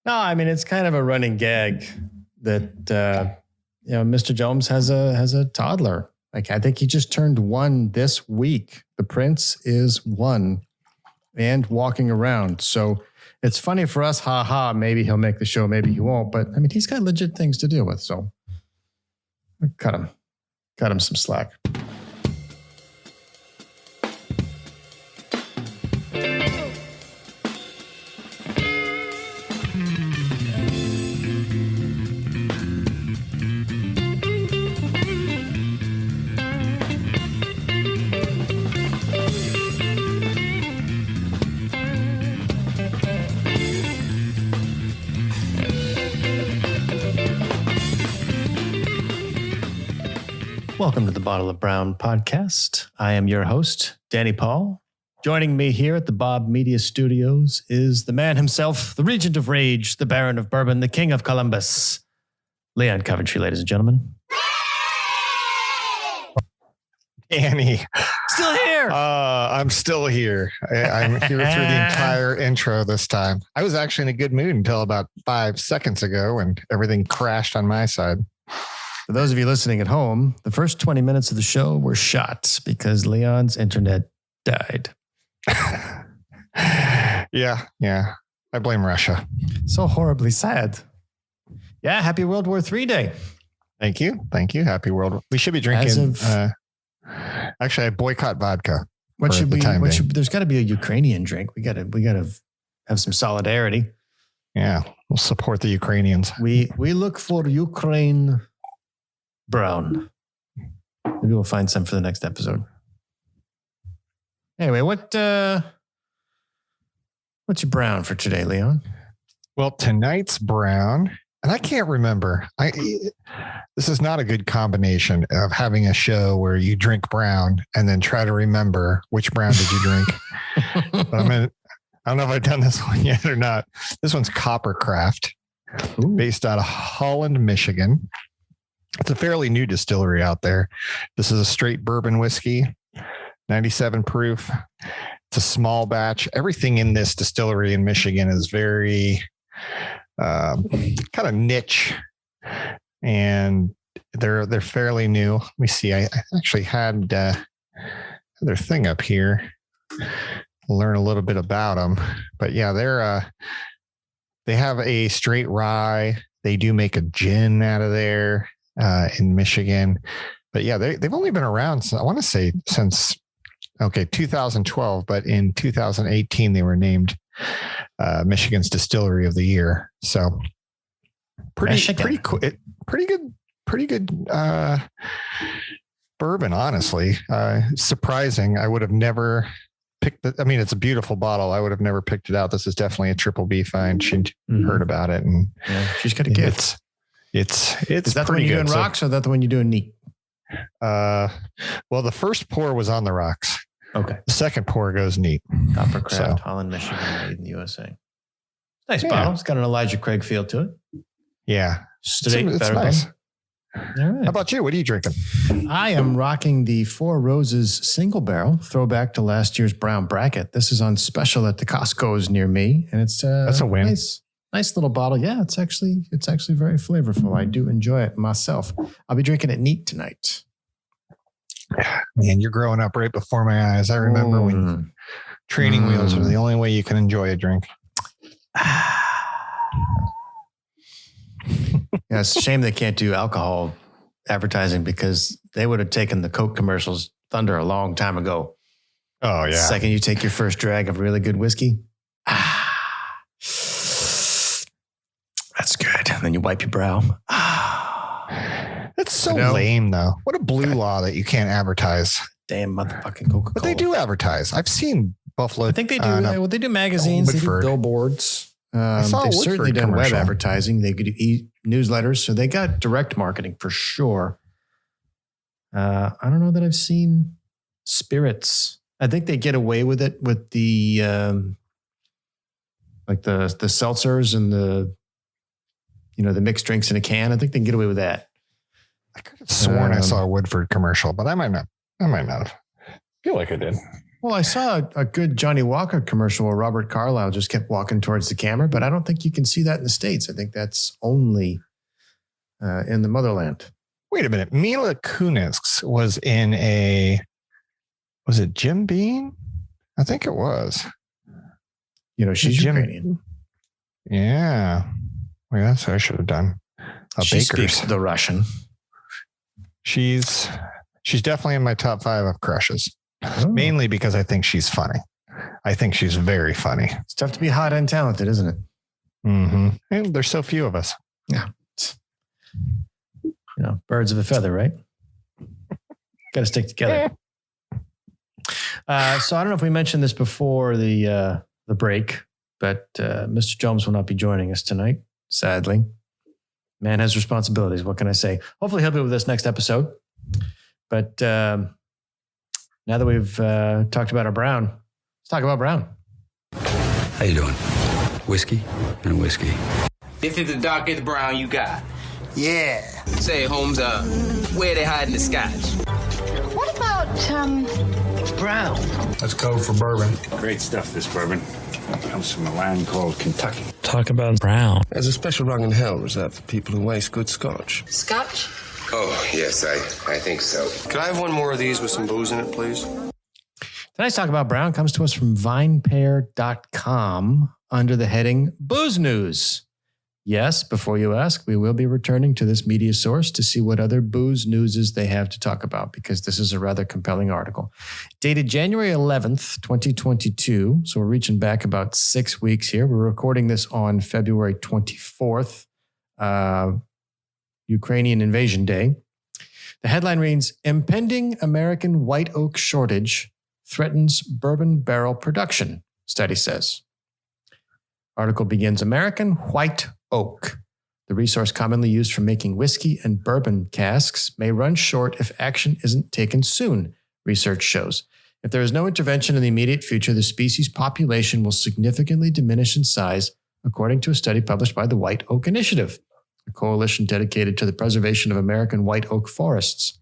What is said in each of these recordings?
No, I mean, it's kind of a running gag that, Mr. Jomes has a toddler. Like, I think he just turned 1 this week. The prince is 1 and walking around. So it's funny for us. Maybe he'll make the show. Maybe he won't. But I mean, he's got legit things to deal with. So cut him some slack. Welcome to the Bottle of Brown podcast. I am your host, Danny Paul. Joining me here at the Bob Media Studios is the man himself, the Regent of Rage, the Baron of Bourbon, the King of Columbus, Leon Coventry, ladies and gentlemen. Danny. Still here. I'm still here. I'm here through the entire intro this time. I was actually in a good mood until about 5 seconds ago when everything crashed on my side. For those of you listening at home, the first 20 minutes of the show were shot because Leon's internet died. Yeah. I blame Russia. So horribly sad. Yeah, happy World War III Day. Thank you. Happy World. We should be drinking. Actually, I boycott vodka. What should we? There's got to be a Ukrainian drink. We got to have some solidarity. Yeah, we'll support the Ukrainians. We look for Ukraine brown. Maybe we'll find some for the next episode. Anyway, what's your brown for today, Leon? Well, tonight's brown, and I can't remember. This is not a good combination of having a show where you drink brown and then try to remember which brown did you drink. But I don't know if I've done this one yet or not. This one's Coppercraft, based out of Holland, Michigan. It's a fairly new distillery out there. This is a straight bourbon whiskey, 97 proof. It's a small batch. Everything in this distillery in Michigan is very kind of niche, and they're fairly new. Let me see. I actually had their thing up here. Learn a little bit about them, but yeah, they have a straight rye. They do make a gin out of there. In Michigan, but yeah, they've only been around. I want to say since 2012, but in 2018 they were named Michigan's Distillery of the Year. So pretty good bourbon. Honestly, surprising. I would have never picked it. I mean, it's a beautiful bottle. I would have never picked it out. This is definitely a triple B find. She heard about it, and she's got a gift. It's is that the one you do in rocks, or is that the one you do in neat? Well, the first pour was on the rocks. Okay. The second pour goes neat. Coppercraft, Holland, Michigan, made in the USA. Nice bottle. It's got an Elijah Craig feel to it. Yeah. It's nice. All right. How about you? What are you drinking? I am rocking the Four Roses single barrel, throwback to last year's brown bracket. This is on special at the Costco's near me, and it's that's a win. Nice little bottle. Yeah, it's actually very flavorful. I do enjoy it myself. I'll be drinking it neat tonight. Man, you're growing up right before my eyes. I remember when training wheels were the only way you can enjoy a drink. Yeah, it's a shame they can't do alcohol advertising because they would have taken the Coke commercials thunder a long time ago. Oh, yeah. The second you take your first drag of really good whiskey. That's good. And then you wipe your brow. That's so lame, though. What a blue law that you can't advertise. Damn motherfucking Coca-Cola. But they do advertise. I've seen Buffalo. I think they do. They do magazines. They do billboards. They've certainly done web advertising. They could do newsletters. So they got direct marketing for sure. I don't know that I've seen spirits. I think they get away with it with the like the seltzers and the mixed drinks in a can. I think they can get away with that. I could have sworn I saw a Woodford commercial, but I might not have. I feel like I did. Well, I saw a good Johnny Walker commercial where Robert Carlyle just kept walking towards the camera, but I don't think you can see that in the States. I think that's only in the motherland. Wait a minute. Mila Kunis was was it Jim Beam? I think it was. She's Ukrainian. Yeah. Well, that's what I should have done. She speaks the Russian. She's definitely in my top 5 of crushes. Oh. Mainly because I think she's funny. I think she's very funny. It's tough to be hot and talented, isn't it? Mm-hmm. And there's so few of us. Yeah. Birds of a feather, right? Got to stick together. So I don't know if we mentioned this before the break, but Mr. Jomes will not be joining us tonight, sadly. Man has responsibilities. What can I say? Hopefully he'll be with us next episode. But now that we've talked about our brown, let's talk about brown. How you doing? Whiskey and whiskey. This is the darkest brown you got. Yeah. Say, Holmes, where they hiding the scotch? What about, brown? That's code for bourbon. Great stuff, this bourbon. It comes from a land called Kentucky. Talk about brown. There's a special rung in hell reserved for people who waste good scotch. Scotch? Oh, yes, I think so. Could I have one more of these with some booze in it, please? Tonight's Talk About Brown comes to us from vinepair.com under the heading Booze News. Yes, before you ask, we will be returning to this media source to see what other booze newses they have to talk about, because this is a rather compelling article. Dated January 11th, 2022. So we're reaching back about 6 weeks here. We're recording this on February 24th, Ukrainian Invasion Day. The headline reads, Impending American White Oak Shortage Threatens Bourbon Barrel Production, study says. Article begins, American White Oak, the resource commonly used for making whiskey and bourbon casks, may run short if action isn't taken soon, research shows. If there is no intervention in the immediate future, the species' population will significantly diminish in size, according to a study published by the White Oak Initiative, a coalition dedicated to the preservation of American white oak forests.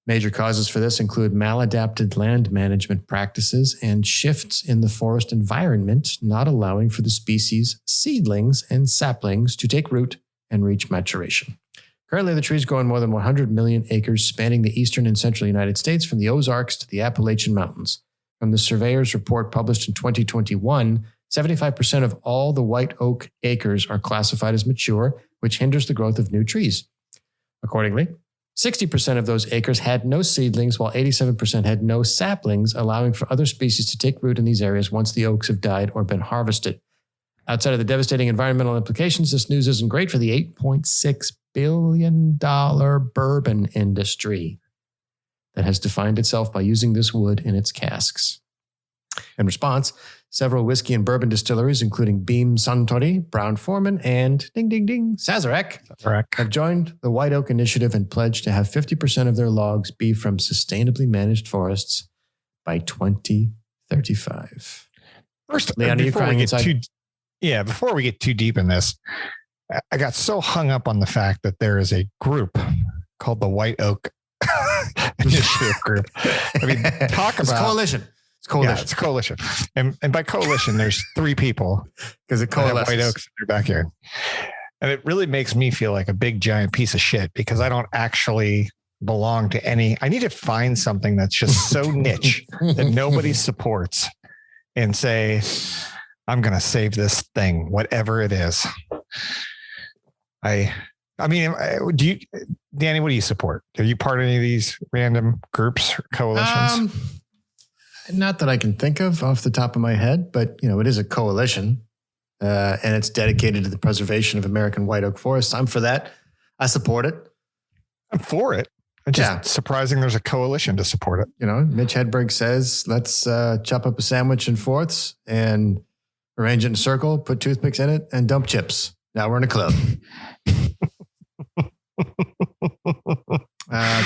Major causes for this include maladapted land management practices and shifts in the forest environment, not allowing for the species' seedlings and saplings to take root and reach maturation. Currently, the trees grow in more than 100 million acres spanning the eastern and central United States from the Ozarks to the Appalachian Mountains. From the surveyor's report published in 2021, 75% of all the white oak acres are classified as mature, which hinders the growth of new trees. Accordingly, 60% of those acres had no seedlings, while 87% had no saplings, allowing for other species to take root in these areas once the oaks have died or been harvested. Outside of the devastating environmental implications, this news isn't great for the $8.6 billion bourbon industry that has defined itself by using this wood in its casks. In response, several whiskey and bourbon distilleries, including Beam Suntory, Brown Forman, and ding, ding, ding, Sazerac, have joined the White Oak Initiative and pledged to have 50% of their logs be from sustainably managed forests by 2035. First, Leon, before we get too deep in this, I got so hung up on the fact that there is a group called the White Oak Initiative Group. I mean, It's coalition. Yeah, it's a coalition. And by coalition, there's 3 people because it coalesces. White oaks in their backyard. And it really makes me feel like a big, giant piece of shit because I don't actually belong to any. I need to find something that's just so niche that nobody supports and say, I'm going to save this thing, whatever it is. I mean, Danny, what do you support? Are you part of any of these random groups or coalitions? Not that I can think of off the top of my head, but it is a coalition, and it's dedicated to the preservation of American white oak forests. I'm for that. I support it. I'm for it. It's just surprising there's a coalition to support it. Mitch Hedberg says, let's chop up a sandwich in fourths and arrange it in a circle, put toothpicks in it, and dump chips. Now we're in a club.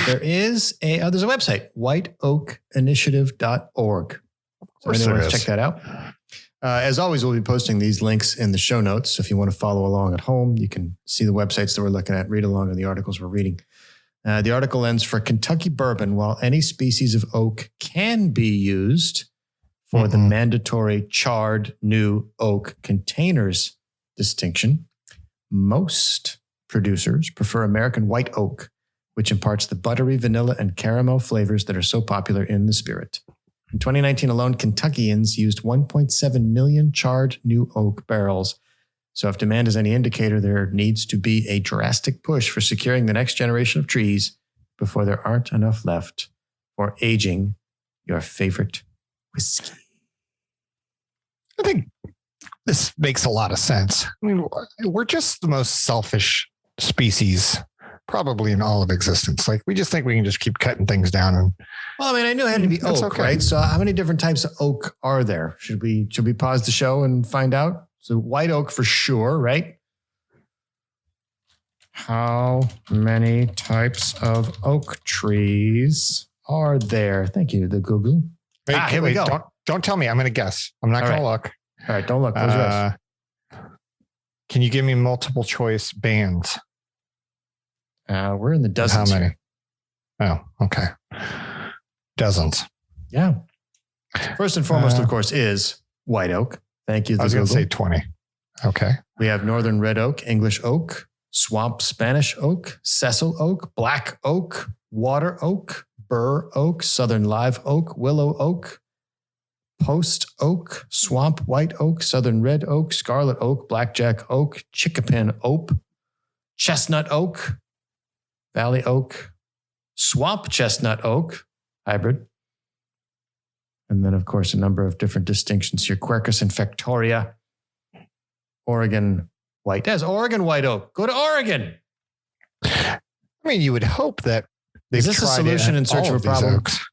There's a website, whiteoakinitiative.org. So anyone wants to check that out. As always, we'll be posting these links in the show notes. So if you want to follow along at home, you can see the websites that we're looking at, read along in the articles we're reading. The article ends for Kentucky bourbon. While any species of oak can be used for the mandatory charred new oak containers distinction, most producers prefer American white oak, which imparts the buttery, vanilla, and caramel flavors that are so popular in the spirit. In 2019 alone, Kentuckians used 1.7 million charred new oak barrels. So if demand is any indicator, there needs to be a drastic push for securing the next generation of trees before there aren't enough left for aging your favorite whiskey. I think this makes a lot of sense. I mean, we're just the most selfish species probably in all of existence. Like, we just think we can just keep cutting things down. And well, I mean, I knew it had to be that's oak, okay. right? So how many different types of oak are there? Should we pause the show and find out? So white oak for sure, right? How many types of oak trees are there? Thank you, the Google. Wait, Here we go. Don't tell me. I'm going to guess. I'm not going to look. All right, don't look. Close your eyes. Can you give me multiple choice bands? We're in the dozens. How many? Here. Oh, okay. Dozens. Yeah. First and foremost, of course, is white oak. Thank you. I was going to say 20. Okay. We have northern red oak, English oak, swamp Spanish oak, Cecil oak, black oak, water oak, burr oak, southern live oak, willow oak, post oak, swamp white oak, southern red oak, scarlet oak, blackjack oak, chickapin oak, chestnut oak, valley oak, swamp chestnut oak, hybrid. And then, of course, a number of different distinctions here. Quercus infectoria, Oregon white. There's Oregon white oak. Go to Oregon. I mean, you would hope that is this a solution in search of a problem? Oaks.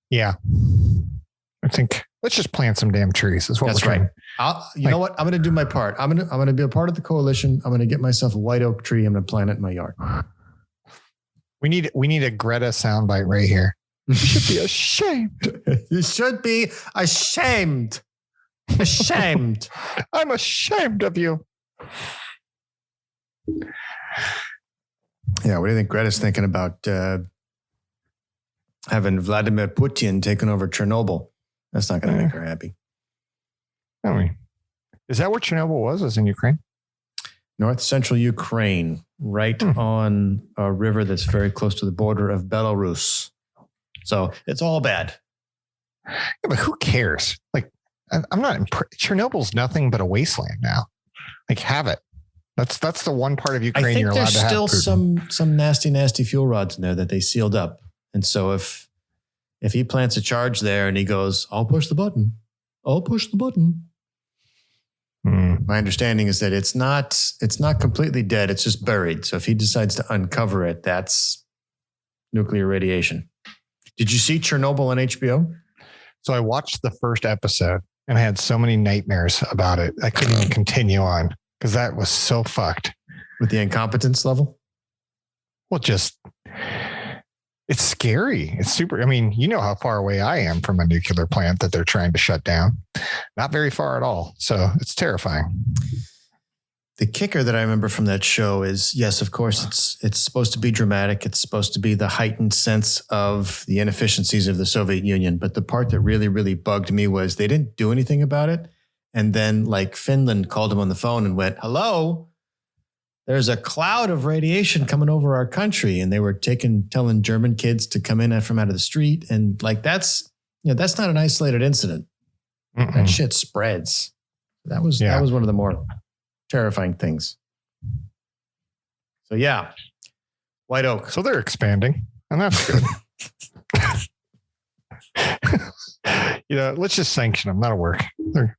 Yeah. I think let's just plant some damn trees. Is what That's we're right. doing. You know what? I'm going to do my part. I'm going to be a part of the coalition. I'm going to get myself a white oak tree. I'm going to plant it in my yard. We need a Greta soundbite right here. You should be ashamed. You should be ashamed. Ashamed. I'm ashamed of you. Yeah, what do you think Greta's thinking about having Vladimir Putin taking over Chernobyl? That's not going to make her happy. I mean, is that where Chernobyl was? Was in Ukraine? North central Ukraine, right on a river that's very close to the border of Belarus. So it's all bad. Yeah, but who cares? Like, I'm not Chernobyl's nothing but a wasteland now. Like, have it. That's the one part of Ukraine you're allowed to have. I think there's still some nasty fuel rods in there that they sealed up. And so if he plants a charge there and he goes, I'll push the button. My understanding is that it's not completely dead. It's just buried. So if he decides to uncover it, that's nuclear radiation. Did you see Chernobyl on HBO? So I watched the first episode and I had so many nightmares about it. I couldn't even continue on because that was so fucked. With the incompetence level? Well, it's scary. It's super. I mean, you know how far away I am from a nuclear plant that they're trying to shut down. Not very far at all. So it's terrifying. The kicker that I remember from that show is, yes, of course, it's supposed to be dramatic. It's supposed to be the heightened sense of the inefficiencies of the Soviet Union. But the part that really, really bugged me was they didn't do anything about it. And then like Finland called him on the phone and went, hello, there's a cloud of radiation coming over our country. And they were telling German kids to come in from out of the street. And like, that's not an isolated incident. That shit spreads. That was one of the more terrifying things. So yeah, white oak. So they're expanding and that's good. Let's just sanction them. That'll work.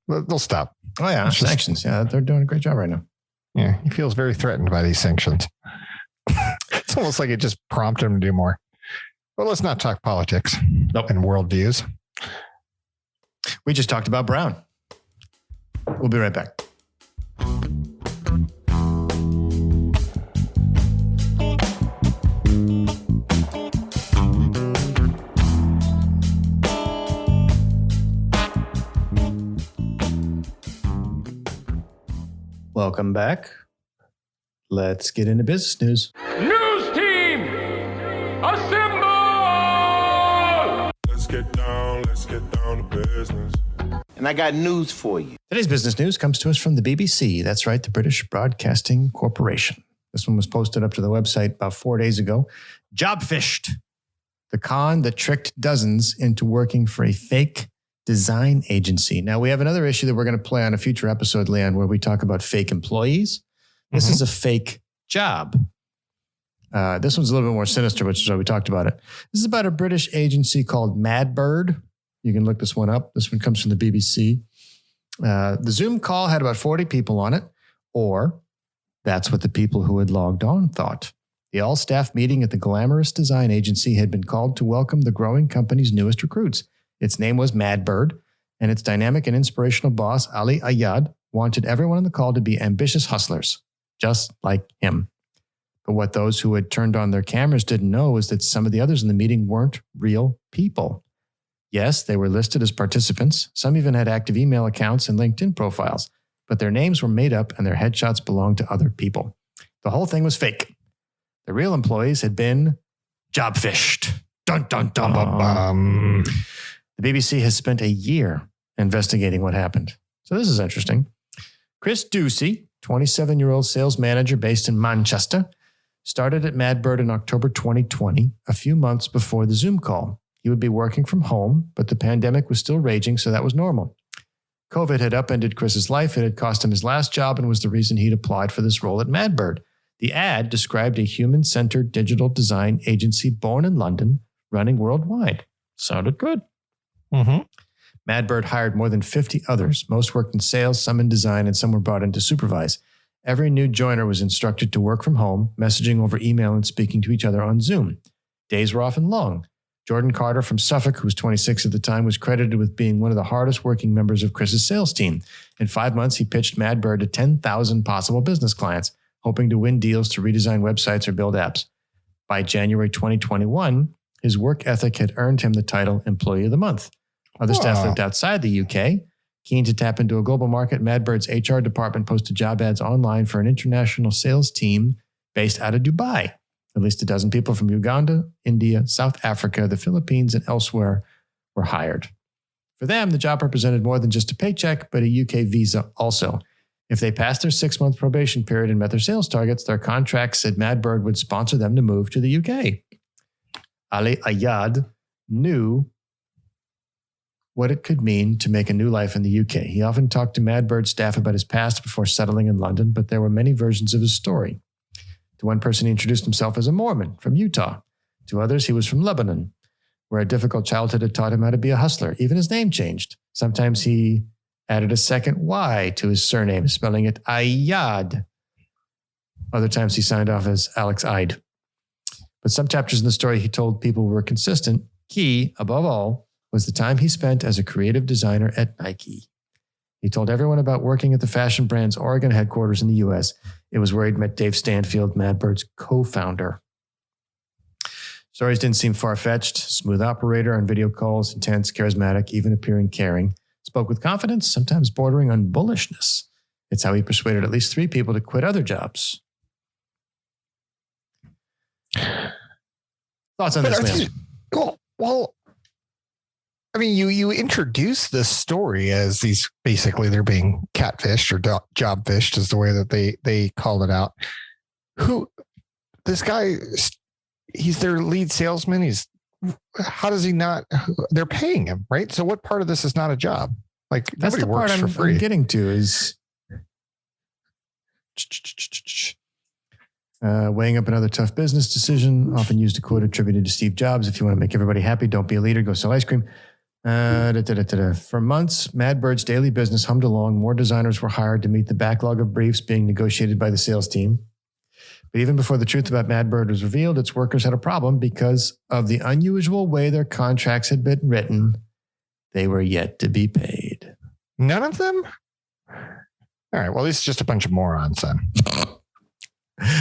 They'll stop. Oh yeah. Sanctions. Yeah. They're doing a great job right now. Yeah. He feels very threatened by these sanctions. It's almost like it just prompted him to do more. But let's not talk politics and worldviews. We just talked about Brown. We'll be right back. Welcome back. Let's get into business news. News team! get down to business. And I got news for you. Today's business news comes to us from the BBC. That's right, the British Broadcasting Corporation. This one was posted up to the website about 4 days ago. Job fished. The con that tricked dozens into working for a fake design agency. Now, we have another issue that we're going to play on a future episode, Leon, where we talk about fake employees. This is a fake job. This one's a little bit more sinister, which is why we talked about it. This is about a British agency called Madbird. You can look this one up. This one comes from the BBC. The Zoom call had about 40 people on it, or that's what the people who had logged on thought. The all-staff meeting at the glamorous design agency had been called to welcome the growing company's newest recruits. Its name was Madbird, and its dynamic and inspirational boss, Ali Ayad, wanted everyone on the call to be ambitious hustlers, just like him. But what those who had turned on their cameras didn't know is that some of the others in the meeting weren't real people. Yes, they were listed as participants. Some even had active email accounts and LinkedIn profiles, but their names were made up and their headshots belonged to other people. The whole thing was fake. The real employees had been job fished. Dun, dun, dun. The BBC has spent a year investigating what happened. So this is interesting. Chris Ducey, 27-year-old sales manager based in Manchester, started at Madbird in October 2020, a few months before the Zoom call. He would be working from home, but the pandemic was still raging, so that was normal. COVID had upended Chris's life. It had cost him his last job and was the reason he'd applied for this role at Madbird. The ad described a human-centered digital design agency born in London, running worldwide. Sounded good. Madbird hired more than 50 others. Most worked in sales, some in design, and some were brought in to supervise. Every new joiner was instructed to work from home, messaging over email and speaking to each other on Zoom. Days were often long. Jordan Carter from Suffolk, who was 26 at the time, was credited with being one of the hardest working members of Chris's sales team. In 5 months, he pitched Madbird to 10,000 possible business clients, hoping to win deals to redesign websites or build apps. By January 2021, his work ethic had earned him the title Employee of the Month. Other staff lived outside the UK. Keen to tap into a global market, Madbird's HR department posted job ads online for an international sales team based out of Dubai. At least a dozen people from Uganda, India, South Africa, the Philippines, and elsewhere were hired. For them, the job represented more than just a paycheck, but a UK visa also. If they passed their 6-month probation period and met their sales targets, their contract said Madbird would sponsor them to move to the UK. Ali Ayad knew what it could mean to make a new life in the UK. He often talked to Madbird staff about his past before settling in London, but there were many versions of his story. To one person, he introduced himself as a Mormon from Utah. To others, he was from Lebanon, where a difficult childhood had taught him how to be a hustler. Even his name changed. Sometimes he added a second Y to his surname, spelling it Ayad. Other times he signed off as Alex Ide. But some chapters in the story he told people were consistent. Key, above all, was the time he spent as a creative designer at Nike. He told everyone about working at the fashion brand's Oregon headquarters in the U.S. It was where he'd met Dave Stanfield, Madbird's co-founder. Stories didn't seem far-fetched. Smooth operator on video calls, intense, charismatic, even appearing caring. Spoke with confidence, sometimes bordering on bullishness. It's how he persuaded at least 3 people to quit other jobs. Thoughts on this, man? Well, I mean, you introduce this story as these basically they're being catfished or job fished is the way that they called it out. Who this guy? He's their lead salesman. How does he not? They're paying him, right? So what part of this is not a job? Like that's nobody the part works for free. I'm getting to is weighing up another tough business decision. Often used a quote attributed to Steve Jobs: "If you want to make everybody happy, don't be a leader. Go sell ice cream." For months, Madbird's daily business hummed along. More designers were hired to meet the backlog of briefs being negotiated by the sales team. But even before the truth about Madbird was revealed, its workers had a problem because of the unusual way their contracts had been written. They were yet to be paid. None of them? All right. Well, it's just a bunch of morons then.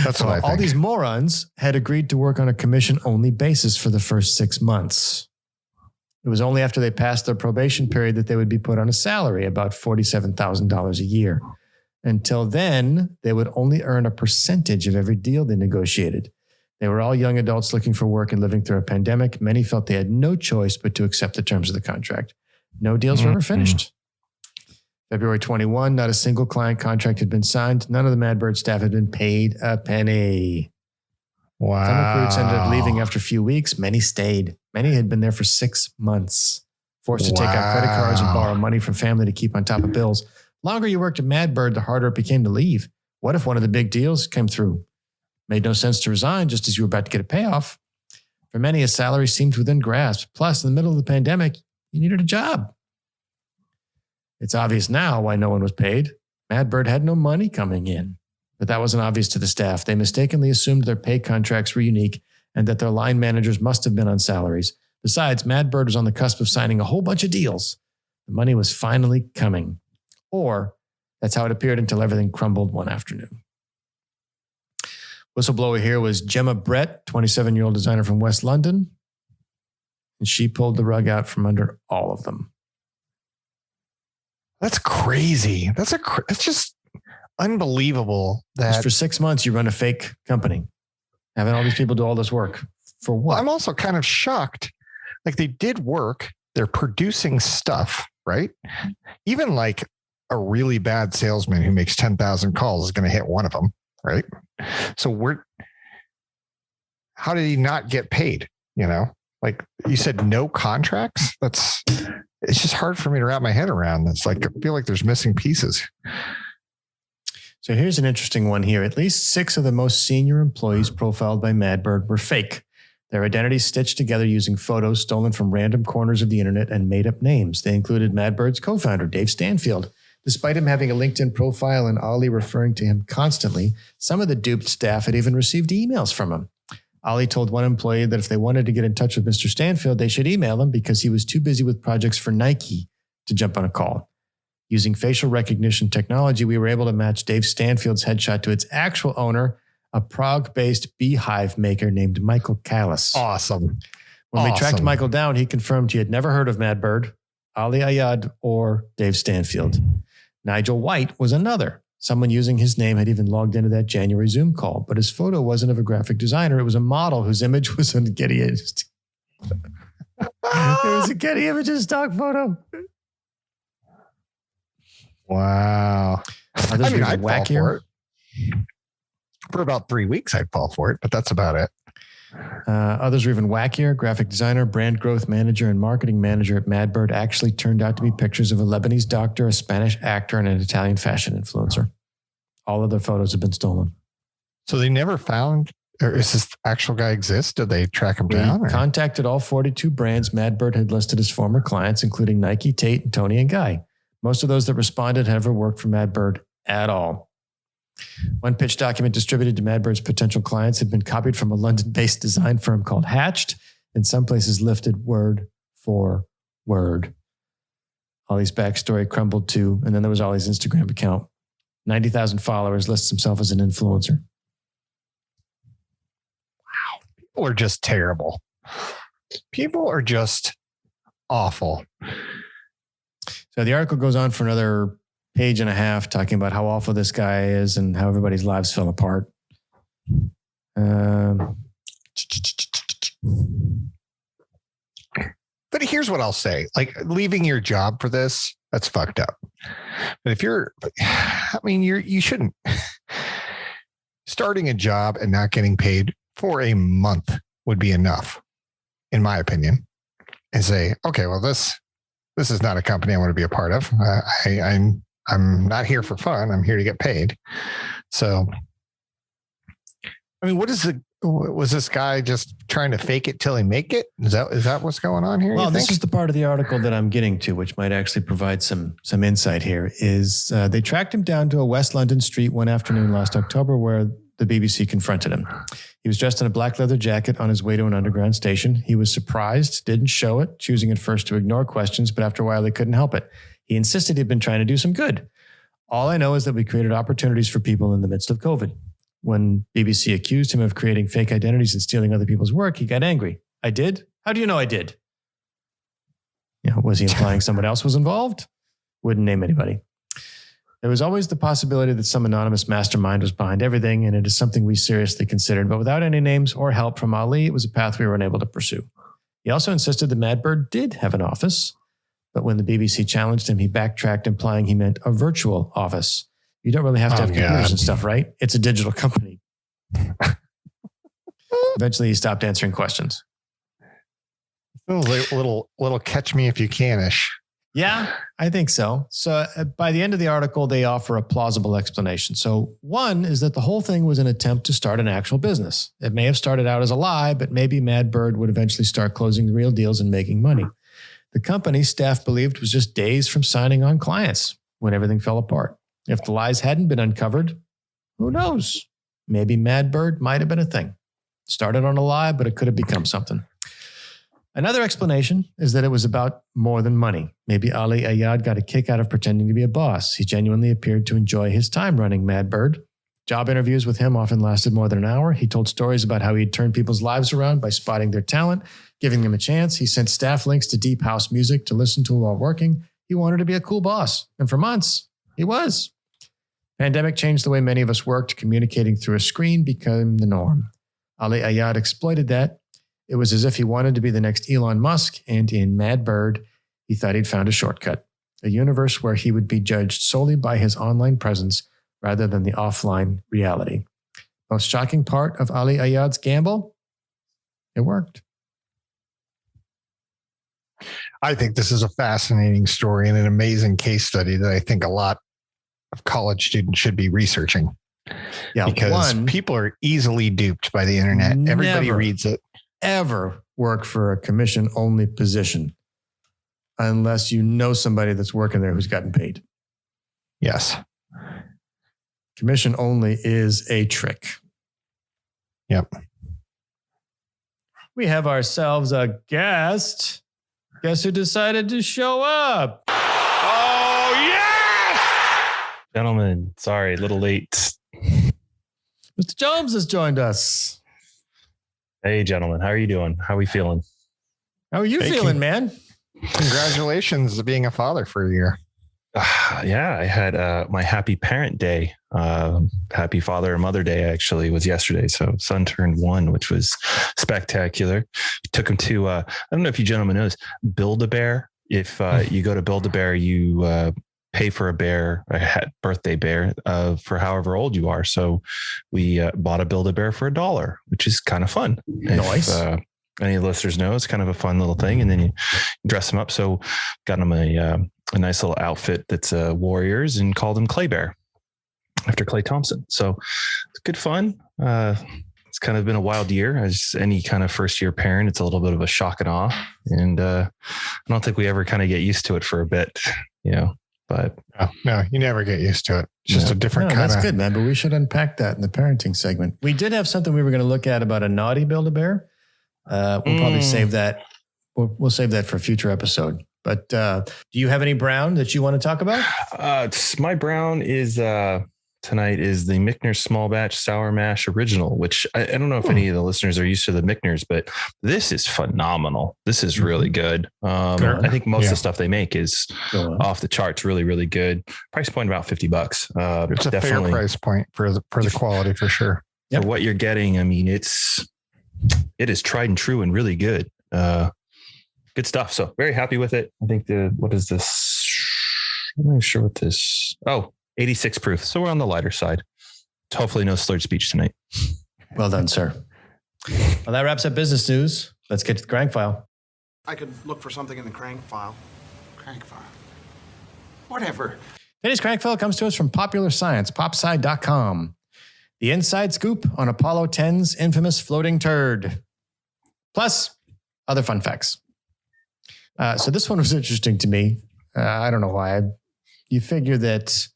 That's what I think. All these morons had agreed to work on a commission-only basis for the first 6 months. It was only after they passed their probation period that they would be put on a salary, about $47,000 a year. Until then, they would only earn a percentage of every deal they negotiated. They were all young adults looking for work and living through a pandemic. Many felt they had no choice but to accept the terms of the contract. No deals were ever finished. February 21, not a single client contract had been signed. None of the Madbird staff had been paid a penny. Wow. Some recruits ended up leaving after a few weeks. Many stayed. Many had been there for 6 months, forced to take out credit cards and borrow money from family to keep on top of bills. The longer you worked at Madbird, the harder it became to leave. What if one of the big deals came through? Made no sense to resign just as you were about to get a payoff. For many, a salary seemed within grasp. Plus, in the middle of the pandemic, you needed a job. It's obvious now why no one was paid. Madbird had no money coming in. But that wasn't obvious to the staff. They mistakenly assumed their pay contracts were unique and that their line managers must have been on salaries. Besides, Madbird was on the cusp of signing a whole bunch of deals. The money was finally coming. Or that's how it appeared until everything crumbled one afternoon. Whistleblower here was Gemma Brett, 27-year-old designer from West London. And she pulled the rug out from under all of them. That's crazy. That's just unbelievable. That just for 6 months, you run a fake company, having all these people do all this work for what? I'm also kind of shocked. Like they did work. They're producing stuff, right? Even like a really bad salesman who makes 10,000 calls is going to hit one of them, right? So how did he not get paid? You know, like you said, no contracts. It's just hard for me to wrap my head around. It's like, I feel like there's missing pieces. So here's an interesting one here. At least 6 of the most senior employees profiled by Madbird were fake. Their identities stitched together using photos stolen from random corners of the internet and made up names. They included Madbird's co-founder, Dave Stanfield. Despite him having a LinkedIn profile and Ali referring to him constantly, some of the duped staff had even received emails from him. Ali told one employee that if they wanted to get in touch with Mr. Stanfield, they should email him because he was too busy with projects for Nike to jump on a call. Using facial recognition technology, we were able to match Dave Stanfield's headshot to its actual owner, a Prague-based beehive maker named Michael Callis. Awesome. When we tracked Michael down, he confirmed he had never heard of Madbird, Ali Ayad, or Dave Stanfield. Nigel White was another. Someone using his name had even logged into that January Zoom call, but his photo wasn't of a graphic designer. It was a model whose image was on Getty Images. It was a Getty Images stock photo. Wow. Others were even wackier. For about 3 weeks, I'd fall for it, but that's about it. Others were even wackier. Graphic designer, brand growth manager, and marketing manager at Madbird actually turned out to be pictures of a Lebanese doctor, a Spanish actor, and an Italian fashion influencer. All of their photos have been stolen. So they never found, or is this actual guy exist? Did they track him down? Contacted all 42 brands Madbird had listed as former clients, including Nike, Tate, and Tony and Guy. Most of those that responded had never worked for Madbird at all. One pitch document distributed to Madbird's potential clients had been copied from a London-based design firm called Hatched, in some places lifted word for word. Ollie's backstory crumbled too, and then there was Ollie's Instagram account. 90,000 followers, lists himself as an influencer. Wow. People are just terrible. People are just awful. So the article goes on for another page and a half talking about how awful this guy is and how everybody's lives fell apart. But here's what I'll say. Like leaving your job for this, that's fucked up. But you shouldn't. Starting a job and not getting paid for a month would be enough, in my opinion, and say, okay, well, this is not a company I want to be a part of. I'm not here for fun. I'm here to get paid. So, I mean, was this guy just trying to fake it till he make it? Is that what's going on here? Well, this is the part of the article that I'm getting to, which might actually provide some insight here. Is they tracked him down to a West London street one afternoon last October where the BBC confronted him. He was dressed in a black leather jacket on his way to an underground station. He was surprised, didn't show it, choosing at first to ignore questions, but after a while they couldn't help it. He insisted he'd been trying to do some good. All I know is that we created opportunities for people in the midst of COVID. When BBC accused him of creating fake identities and stealing other people's work, he got angry. I did? How do you know I did? Was he implying someone else was involved? Wouldn't name anybody. There was always the possibility that some anonymous mastermind was behind everything, and it is something we seriously considered. But without any names or help from Ali, it was a path we were unable to pursue. He also insisted that Mad Bird did have an office, but when the BBC challenged him, he backtracked, implying he meant a virtual office. You don't really have to have computers and stuff, right? It's a digital company. Eventually, he stopped answering questions. A little catch me if you can-ish. Yeah, I think so. So by the end of the article, they offer a plausible explanation. So one is that the whole thing was an attempt to start an actual business. It may have started out as a lie, but maybe Mad Bird would eventually start closing real deals and making money. The company staff believed was just days from signing on clients when everything fell apart. If the lies hadn't been uncovered, who knows? Maybe Mad Bird might have been a thing. Started on a lie, but it could have become something. Another explanation is that it was about more than money. Maybe Ali Ayad got a kick out of pretending to be a boss. He genuinely appeared to enjoy his time running Mad Bird. Job interviews with him often lasted more than an hour. He told stories about how he'd turned people's lives around by spotting their talent, giving them a chance. He sent staff links to deep house music to listen to while working. He wanted to be a cool boss. And for months, he was. Pandemic changed the way many of us worked. Communicating through a screen became the norm. Ali Ayad exploited that. It was as if he wanted to be the next Elon Musk, and in Mad Bird, he thought he'd found a shortcut, a universe where he would be judged solely by his online presence rather than the offline reality. Most shocking part of Ali Ayad's gamble? It worked. I think this is a fascinating story and an amazing case study that I think a lot of college students should be researching. Yeah, because people are easily duped by the internet. Everybody reads it. Ever work for a commission-only position unless you know somebody that's working there who's gotten paid. Yes. Commission-only is a trick. Yep. We have ourselves a guest. Guess who decided to show up? Oh, yes! Gentlemen, sorry, a little late. Mr. Jomes has joined us. Hey, gentlemen. How are you doing? How are we feeling? How are you feeling, man? Congratulations to being a father for a year. Yeah, I had my happy parent day. Happy Father and Mother Day actually was yesterday. So son turned 1, which was spectacular. Took him to, I don't know if you gentlemen know this, Build-A-Bear. If you go to Build-A-Bear, you pay for a bear, a birthday bear, for however old you are. So we bought a Build-A-Bear for $1, which is kind of fun. Nice. If any of the listeners know, it's kind of a fun little thing. And then you dress them up. So got them a nice little outfit that's Warriors and called him Clay Bear after Clay Thompson. So it's good fun. It's kind of been a wild year. As any kind of first year parent, it's a little bit of a shock and awe. And I don't think we ever kind of get used to it for a bit, but no, you never get used to it. It's just a different kind of. That's good, man. But we should unpack that in the parenting segment. We did have something we were going to look at about a naughty Build-A-Bear. We'll probably save that. We'll save that for a future episode. But do you have any brown that you want to talk about? My brown is tonight is the Michner's Small Batch Sour Mash Original, which I don't know if any of the listeners are used to the Michner's, but this is phenomenal. This is really good. I think most of the stuff they make is off the charts, really, really good. Price point about $50. It's a fair price point for the quality for sure. For what you're getting, I mean, it is tried and true and really good. Good stuff. So very happy with it. I think what is this? I'm not sure what this. 86 proof. So we're on the lighter side. Hopefully no slurred speech tonight. Well done, sir. Well, that wraps up business news. Let's get to the crank file. I could look for something in the crank file. Crank file. Whatever. Today's crank file comes to us from Popular Science, popsci.com. The inside scoop on Apollo 10's infamous floating turd. Plus, other fun facts. So this one was interesting to me. I don't know why. You figure that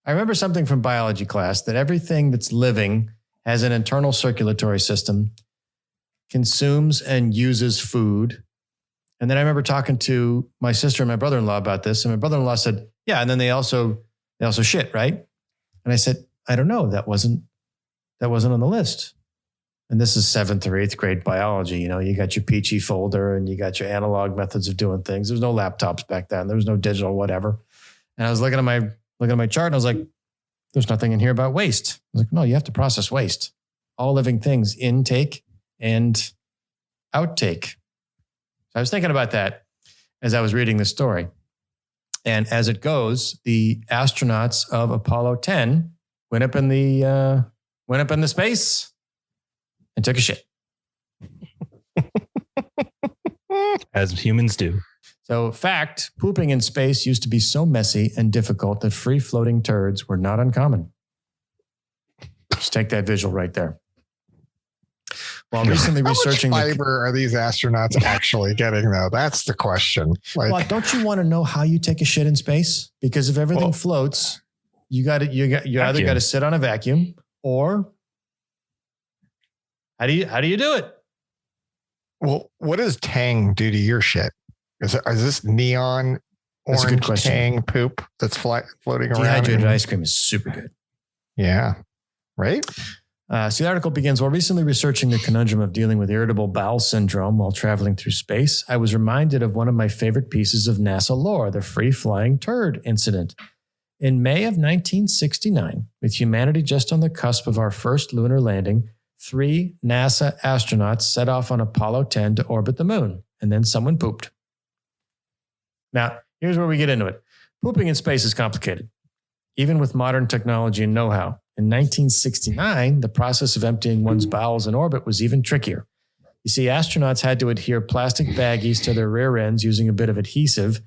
I remember something from biology class that everything that's living has an internal circulatory system, consumes and uses food. And then I remember talking to my sister and my brother-in-law about this. And my brother-in-law said, yeah, and then they also shit, right? And I said, I don't know. That wasn't on the list. And this is 7th or 8th grade biology. You got your peachy folder and you got your analog methods of doing things. There was no laptops back then. There was no digital whatever. And I was looking at looking at my chart and I was like, there's nothing in here about waste. I was like, no, you have to process waste. All living things, intake and outtake. So I was thinking about that as I was reading this story. And as it goes, the astronauts of Apollo 10 went up in the space and took a shit. As humans do. So, fact, pooping in space used to be so messy and difficult that free-floating turds were not uncommon. Just take that visual right there. While recently researching how much fiber are these astronauts actually getting, though? That's the question. Like, well, don't you want to know how you take a shit in space? Because if everything floats, you either got to sit on a vacuum, or how do you do it? Well, what does Tang do to your shit? Is this neon orange Tang poop that's floating around? Dehydrated ice cream is super good. Yeah. Right? So the article begins, while recently researching the conundrum of dealing with irritable bowel syndrome while traveling through space, I was reminded of one of my favorite pieces of NASA lore, the free-flying turd incident. In May of 1969, with humanity just on the cusp of our first lunar landing, 3 NASA astronauts set off on Apollo 10 to orbit the moon, and then someone pooped. Now, here's where we get into it. Pooping in space is complicated, even with modern technology and know-how. In 1969, the process of emptying one's bowels in orbit was even trickier. You see, astronauts had to adhere plastic baggies to their rear ends using a bit of adhesive,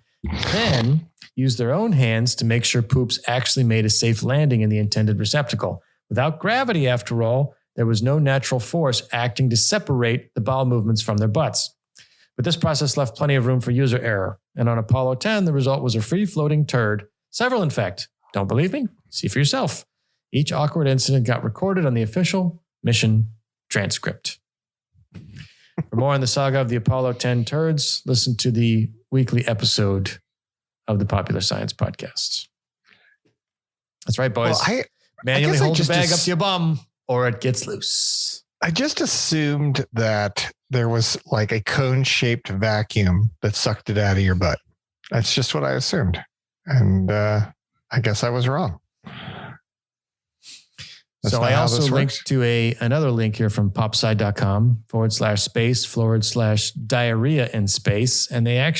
then use their own hands to make sure poops actually made a safe landing in the intended receptacle. Without gravity, after all, there was no natural force acting to separate the bowel movements from their butts. But this process left plenty of room for user error. And on Apollo 10, the result was a free-floating turd. Several, in fact. Don't believe me? See for yourself. Each awkward incident got recorded on the official mission transcript. For more on the saga of the Apollo 10 turds, listen to the weekly episode of the Popular Science Podcast. That's right, boys. Well, manually hold the bag up to your bum or it gets loose. I just assumed that there was like a cone-shaped vacuum that sucked it out of your butt. That's just what I assumed. And I guess I was wrong. So I also linked to another link here from popsci.com/space/diarrhea in space. And they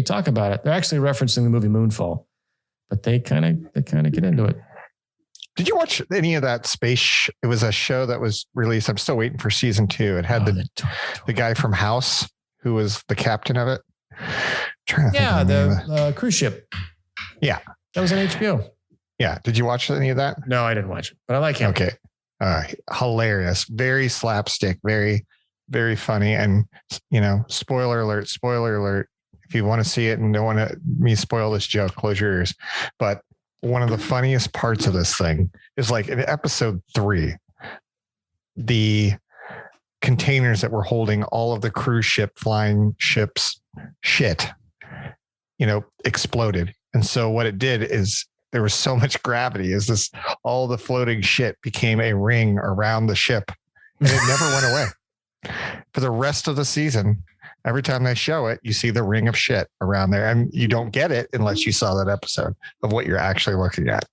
talk about it. They're actually referencing the movie Moonfall, but they kind of get into it. Did you watch any of that space? It was a show that was released. I'm still waiting for season 2. It had the guy from House who was the captain of it. The cruise ship. Yeah. That was on HBO. Yeah. Did you watch any of that? No, I didn't watch it, but I like him. Okay. Hilarious. Very slapstick. Very, very funny. And, spoiler alert. If you want to see it and don't want me spoil this joke, close your ears. But one of the funniest parts of this thing is like in episode 3, the containers that were holding all of the cruise ship flying ships shit, exploded. And so what it did is there was so much gravity all the floating shit became a ring around the ship and it never went away for the rest of the season. Every time they show it, you see the ring of shit around there, and you don't get it unless you saw that episode of what you're actually looking at.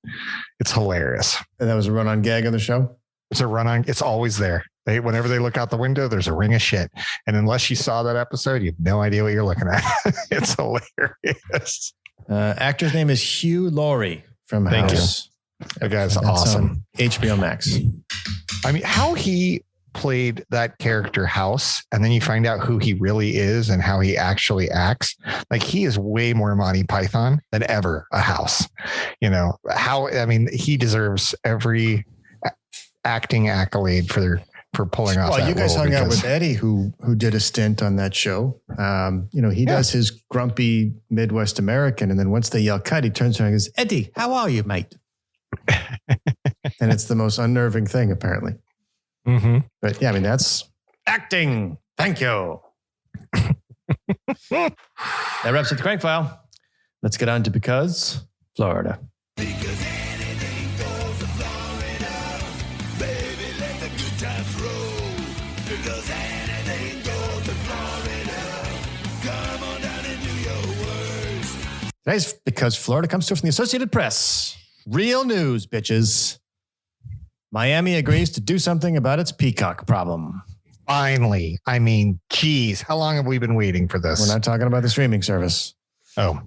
It's hilarious. And that was a run-on gag on the show? It's a run-on. It's always there. Whenever they look out the window, there's a ring of shit. And unless you saw that episode, you have no idea what you're looking at. It's hilarious. Actor's name is Hugh Laurie from Thank House. You. That guy's awesome. HBO Max. I mean, how he played that character House, and then you find out who he really is and how he actually acts. Like, he is way more Monty Python than ever a House. He deserves every acting accolade for pulling off. Well, you guys hung out with Eddie, who did a stint on that show. He does his grumpy Midwest American, and then once they yell cut, he turns around and goes, "Eddie, how are you, mate?" And it's the most unnerving thing, apparently. Mm-hmm. But yeah, that's acting. Thank you. That wraps up the Crank File. Let's get on to Because Florida. Because anything goes to Florida. Baby, let the good times roll. Because anything goes to Florida. Come on down and do your worst. Today's because Florida comes to us from the Associated Press. Real news, bitches. Miami agrees to do something about its peacock problem. Finally. I mean, geez, how long have we been waiting for this? We're not talking about the streaming service. Oh.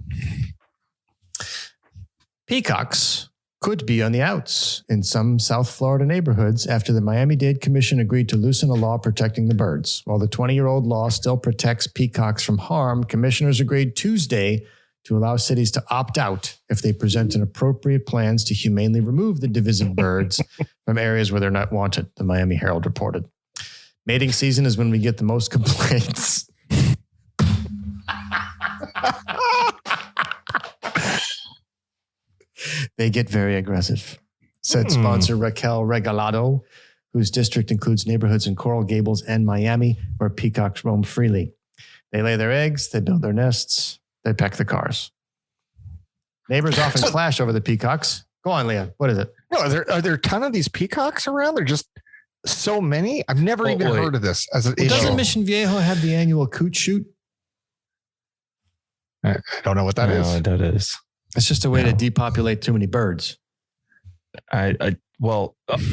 Peacocks could be on the outs in some South Florida neighborhoods after the Miami-Dade Commission agreed to loosen a law protecting the birds. While the 20-year-old law still protects peacocks from harm, commissioners agreed Tuesday to allow cities to opt out if they present an appropriate plans to humanely remove the divisive birds from areas where they're not wanted, the Miami Herald reported. Mating season is when we get the most complaints. They get very aggressive, said sponsor Raquel Regalado, whose district includes neighborhoods in Coral Gables and Miami where peacocks roam freely. They lay their eggs, they build their nests, they peck the cars. Neighbors often clash over the peacocks. Go on, Leah. What is it? No, are there a ton of these peacocks around? They're just so many. I've never even heard of this as an issue. Doesn't Mission Viejo have the annual coot shoot? I don't know what that is. That is. It's just a way to depopulate too many birds.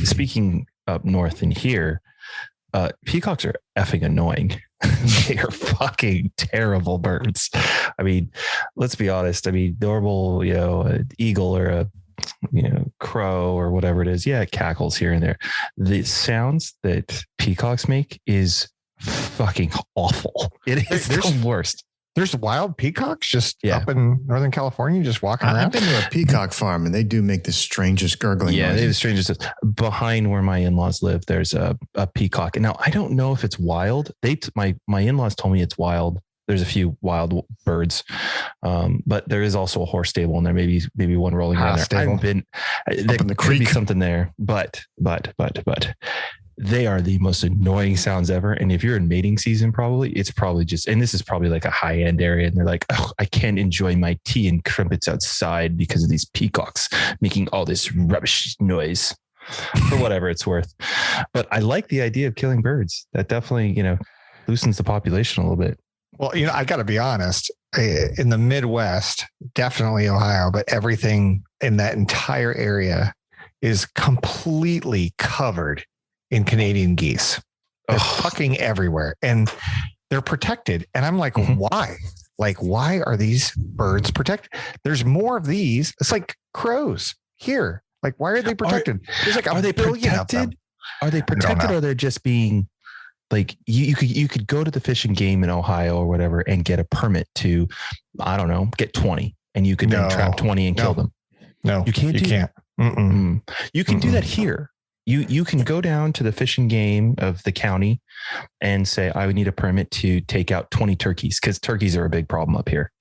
Speaking up north in here, peacocks are effing annoying. They are fucking terrible birds. I mean, let's be honest. I mean, normal, an eagle or a, crow or whatever it is. Yeah, it cackles here and there. The sounds that peacocks make is fucking awful. It is the worst. There's wild peacocks just up in Northern California, just walking around. I've been to a peacock farm and they do make the strangest gurgling noises. They have the strangest. Behind where my in-laws live, there's a peacock. And now I don't know if it's wild. My in-laws told me it's wild. There's a few wild birds, but there is also a horse stable and there may be one rolling around there. I haven't been. There could be something there, but they are the most annoying sounds ever. And if you're in mating season, it's probably just, and this is probably like a high end area. And they're like, oh, I can't enjoy my tea and crumpets outside because of these peacocks making all this rubbish noise for whatever it's worth. But I like the idea of killing birds. That definitely, loosens the population a little bit. Well, I got to be honest, in the Midwest, definitely Ohio, but everything in that entire area is completely covered in Canadian geese. They're fucking everywhere and they're protected. And I'm like, why? Like, why are these birds protected? There's more of these. It's like crows here. Like, why are they protected? There's like are they protected? Are they protected or they're just being like, you could go to the fishing game in Ohio or whatever and get a permit to, I don't know, get 20 and you could then trap 20 and kill them. No, you can't. You can do that here. You can go down to the fishing game of the county and say, I would need a permit to take out 20 turkeys because turkeys are a big problem up here.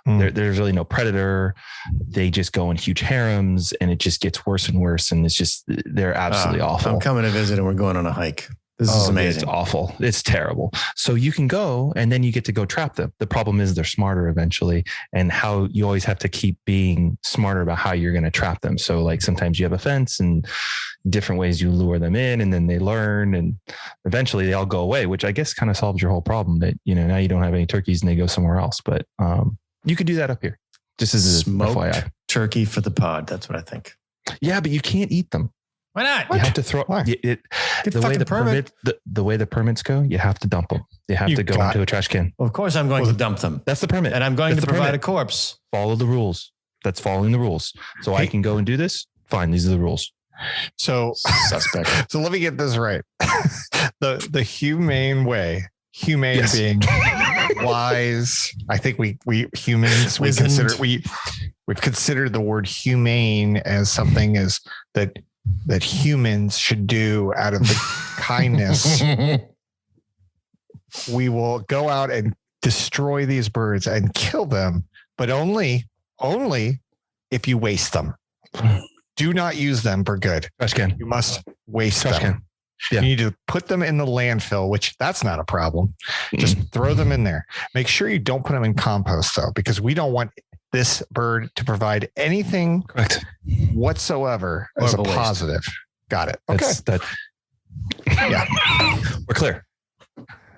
There's really no predator. They just go in huge harems and it just gets worse and worse. And it's just, they're absolutely awful. I'm coming to visit and we're going on a hike. This is amazing. It's awful. It's terrible. So you can go and then you get to go trap them. The problem is they're smarter eventually, and how you always have to keep being smarter about how you're going to trap them. So like sometimes you have a fence and different ways you lure them in, and then they learn and eventually they all go away, which I guess kind of solves your whole problem that, now you don't have any turkeys and they go somewhere else. But you could do that up here. Just as a smoked FYI. Turkey for the pod. That's what I think. Yeah, but you can't eat them. Why not? You have to throw it. The way the permit, the way the permits go, you have to dump them. You have to go into a trash can. Well, of course, I'm going to dump them. That's the permit, and I'm going to provide a corpse. Follow the rules. That's following the rules. So I can go and do this. Fine, these are the rules. So suspect. So let me get this right. the humane way, being wise. I think we humans we've considered the word humane as something as that humans should do out of the kindness. We will go out and destroy these birds and kill them, but only if you waste them. Do not use them for good. Trash can. You must waste Trash them. can. Yeah. You need to put them in the landfill, which that's not a problem. Just throw them in there. Make sure you don't put them in compost though, because we don't want this bird to provide anything whatsoever as a positive. Got it. Okay. Yeah. We're clear.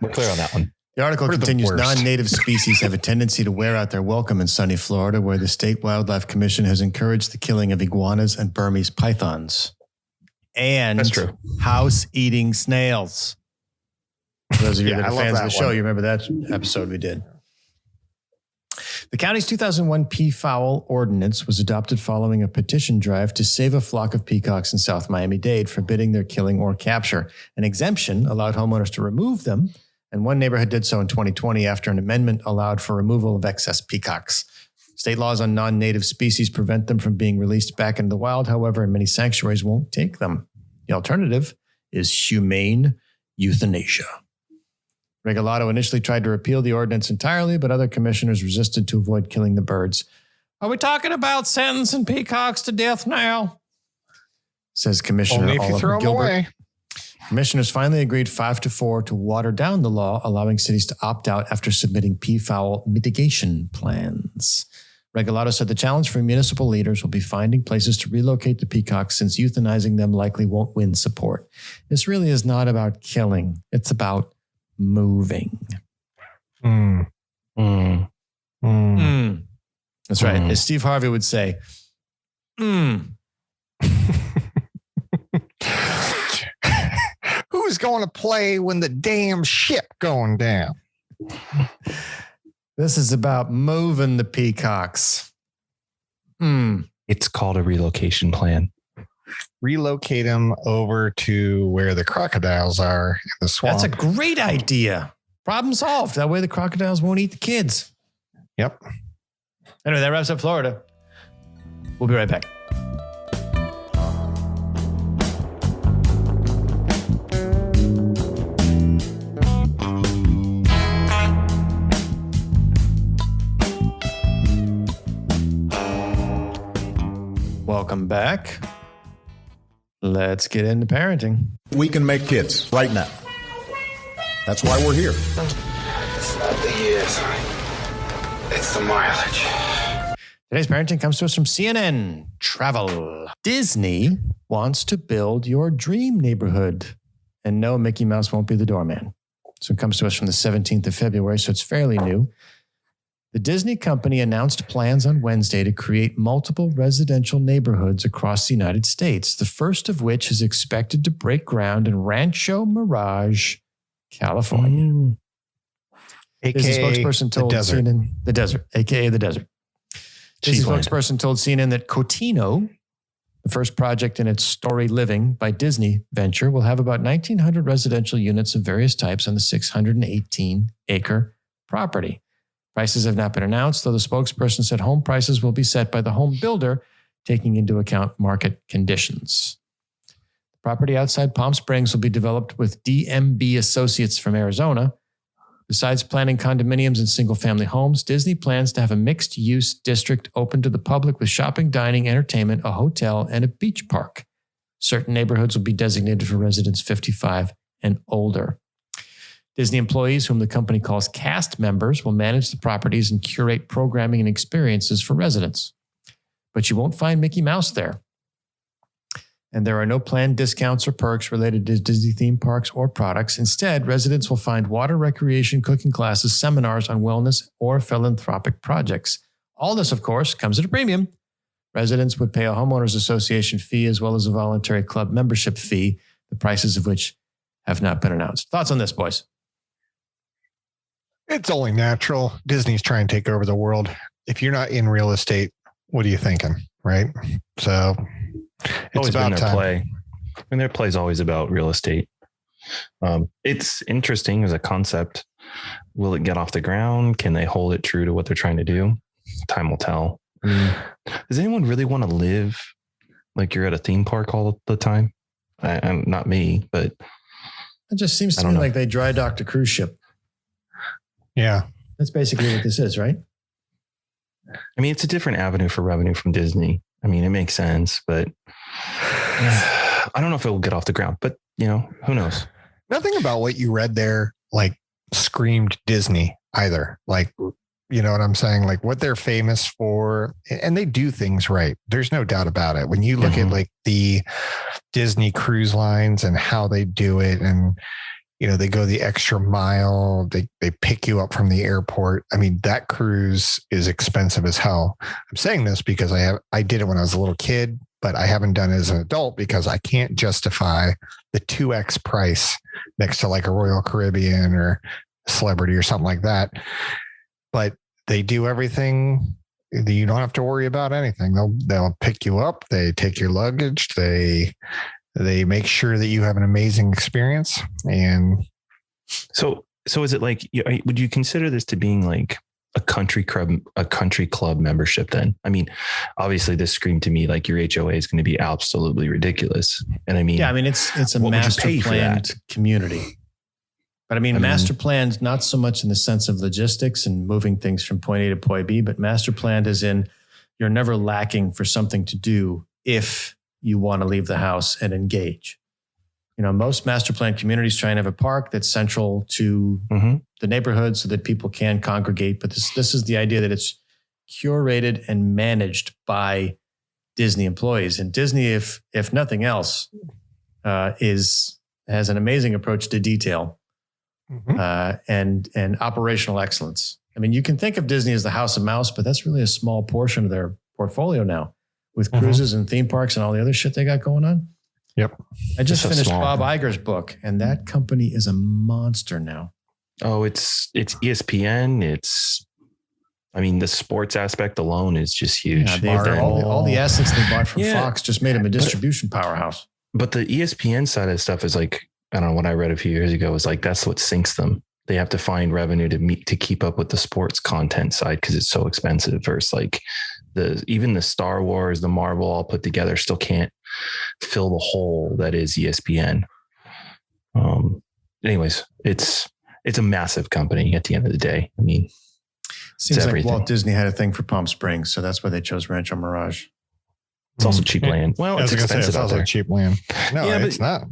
We're clear on that one. The article We're the continues, worst. non-native species have a tendency to wear out their welcome in sunny Florida, where the State Wildlife Commission has encouraged the killing of iguanas and Burmese pythons. And That's true. house-eating snails. For those of you Yeah, that I are love fans of that the show, one. you remember that episode we did. The county's 2001 peafowl ordinance was adopted following a petition drive to save a flock of peacocks in South Miami-Dade, forbidding their killing or capture. An exemption allowed homeowners to remove them, and one neighborhood did so in 2020 after an amendment allowed for removal of excess peacocks. State laws on non-native species prevent them from being released back into the wild, however, and many sanctuaries won't take them. The alternative is humane euthanasia. Regalado initially tried to repeal the ordinance entirely, but other commissioners resisted to avoid killing the birds. Are we talking about sentencing peacocks to death now? Says Commissioner Only if you Oliver throw them Gilbert. away. Commissioners finally agreed 5-4 to water down the law, allowing cities to opt out after submitting peafowl mitigation plans. Regalado said the challenge for municipal leaders will be finding places to relocate the peacocks, since euthanizing them likely won't win support. This really is not about killing. It's about moving. Mm. Mm. Mm. That's right. Mm. As Steve Harvey would say, Who's going to play when the damn ship going down? this is about moving the peacocks. It's called a relocation plan. Relocate them over to where the crocodiles are in the swamp. That's a great idea. Problem solved. That way the crocodiles won't eat the kids. Yep. Anyway, that wraps up Florida. We'll be right back. Welcome back. Let's get into parenting. We can make kids right now. That's why we're here. It's not the years. It's the mileage. Today's parenting comes to us from CNN Travel. Disney wants to build your dream neighborhood. And no, Mickey Mouse won't be the doorman. So it comes to us from the 17th of February, so it's fairly new. The Disney company announced plans on Wednesday to create multiple residential neighborhoods across the United States, the first of which is expected to break ground in Rancho Mirage, California. Disney spokesperson told CNN, the desert, aka the desert. Disney spokesperson told CNN that Cotino, the first project in its Story Living by Disney venture, will have about 1,900 residential units of various types on the 618-acre property. Prices have not been announced, though the spokesperson said home prices will be set by the home builder, taking into account market conditions. The property outside Palm Springs will be developed with DMB Associates from Arizona. Besides planning condominiums and single-family homes, Disney plans to have a mixed-use district open to the public with shopping, dining, entertainment, a hotel, and a beach park. Certain neighborhoods will be designated for residents 55 and older. Disney employees, whom the company calls cast members, will manage the properties and curate programming and experiences for residents. But you won't find Mickey Mouse there. And there are no planned discounts or perks related to Disney theme parks or products. Instead, residents will find water recreation, cooking classes, seminars on wellness or philanthropic projects. All this, of course, comes at a premium. Residents would pay a homeowners association fee as well as a voluntary club membership fee, the prices of which have not been announced. Thoughts on this, boys? It's only natural. Disney's trying to take over the world. If you're not in real estate, what are you thinking? Right? So it's Always about been their time. play. And their play is always about real estate. It's interesting as a concept. Will it get off the ground? Can they hold it true to what they're trying to do? Time will tell. I mean, does anyone really want to live like you're at a theme park all the time? I'm not me, but It just seems to me like they dry docked a cruise ship. Yeah. That's basically what this is, right? I mean, it's a different avenue for revenue from Disney. I mean, it makes sense, but I don't know if it will get off the ground, but you know, who knows? Nothing about what you read there, like screamed Disney either. Like, you know what I'm saying? Like what they're famous for, and they do things right. There's no doubt about it. When you look at like the Disney cruise lines and how they do it, and they go the extra mile. They pick you up from the airport. I mean, that cruise is expensive as hell. I'm saying this because I did it when I was a little kid, but I haven't done it as an adult because I can't justify the 2x price next to like a Royal Caribbean or Celebrity or something like that. But they do everything. You don't have to worry about anything. They'll pick you up. They take your luggage. They make sure that you have an amazing experience. And so is it like, would you consider this to being like a country club membership then? I mean, obviously this screamed to me like your HOA is going to be absolutely ridiculous. And I mean, yeah, I mean, it's a master planned community. But I mean, master planned, not so much in the sense of logistics and moving things from point A to point B, but master planned as in you're never lacking for something to do if you want to leave the house and engage. Most master planned communities try and have a park that's central to the neighborhood so that people can congregate. But this is the idea that it's curated and managed by Disney employees. And Disney, if nothing else, has an amazing approach to detail. And operational excellence. I mean, you can think of Disney as the House of Mouse, but that's really a small portion of their portfolio now with cruises and theme parks and all the other shit they got going on. Yep. I just finished Bob Iger's book, and that company is a monster now. Oh, it's ESPN. The sports aspect alone is just huge. Yeah, all the assets they bought from Fox just made them a distribution powerhouse. But the ESPN side of stuff is like, I don't know, what I read a few years ago was like, that's what sinks them. They have to find revenue to keep up with the sports content side because it's so expensive versus like even the Star Wars, the Marvel all put together still can't fill the hole that is ESPN. Anyways, it's a massive company at the end of the day. I mean, seems like Walt Disney had a thing for Palm Springs, so that's why they chose Rancho Mirage. It's also cheap land. Well, it's expensive. It's also cheap land. No, it's not.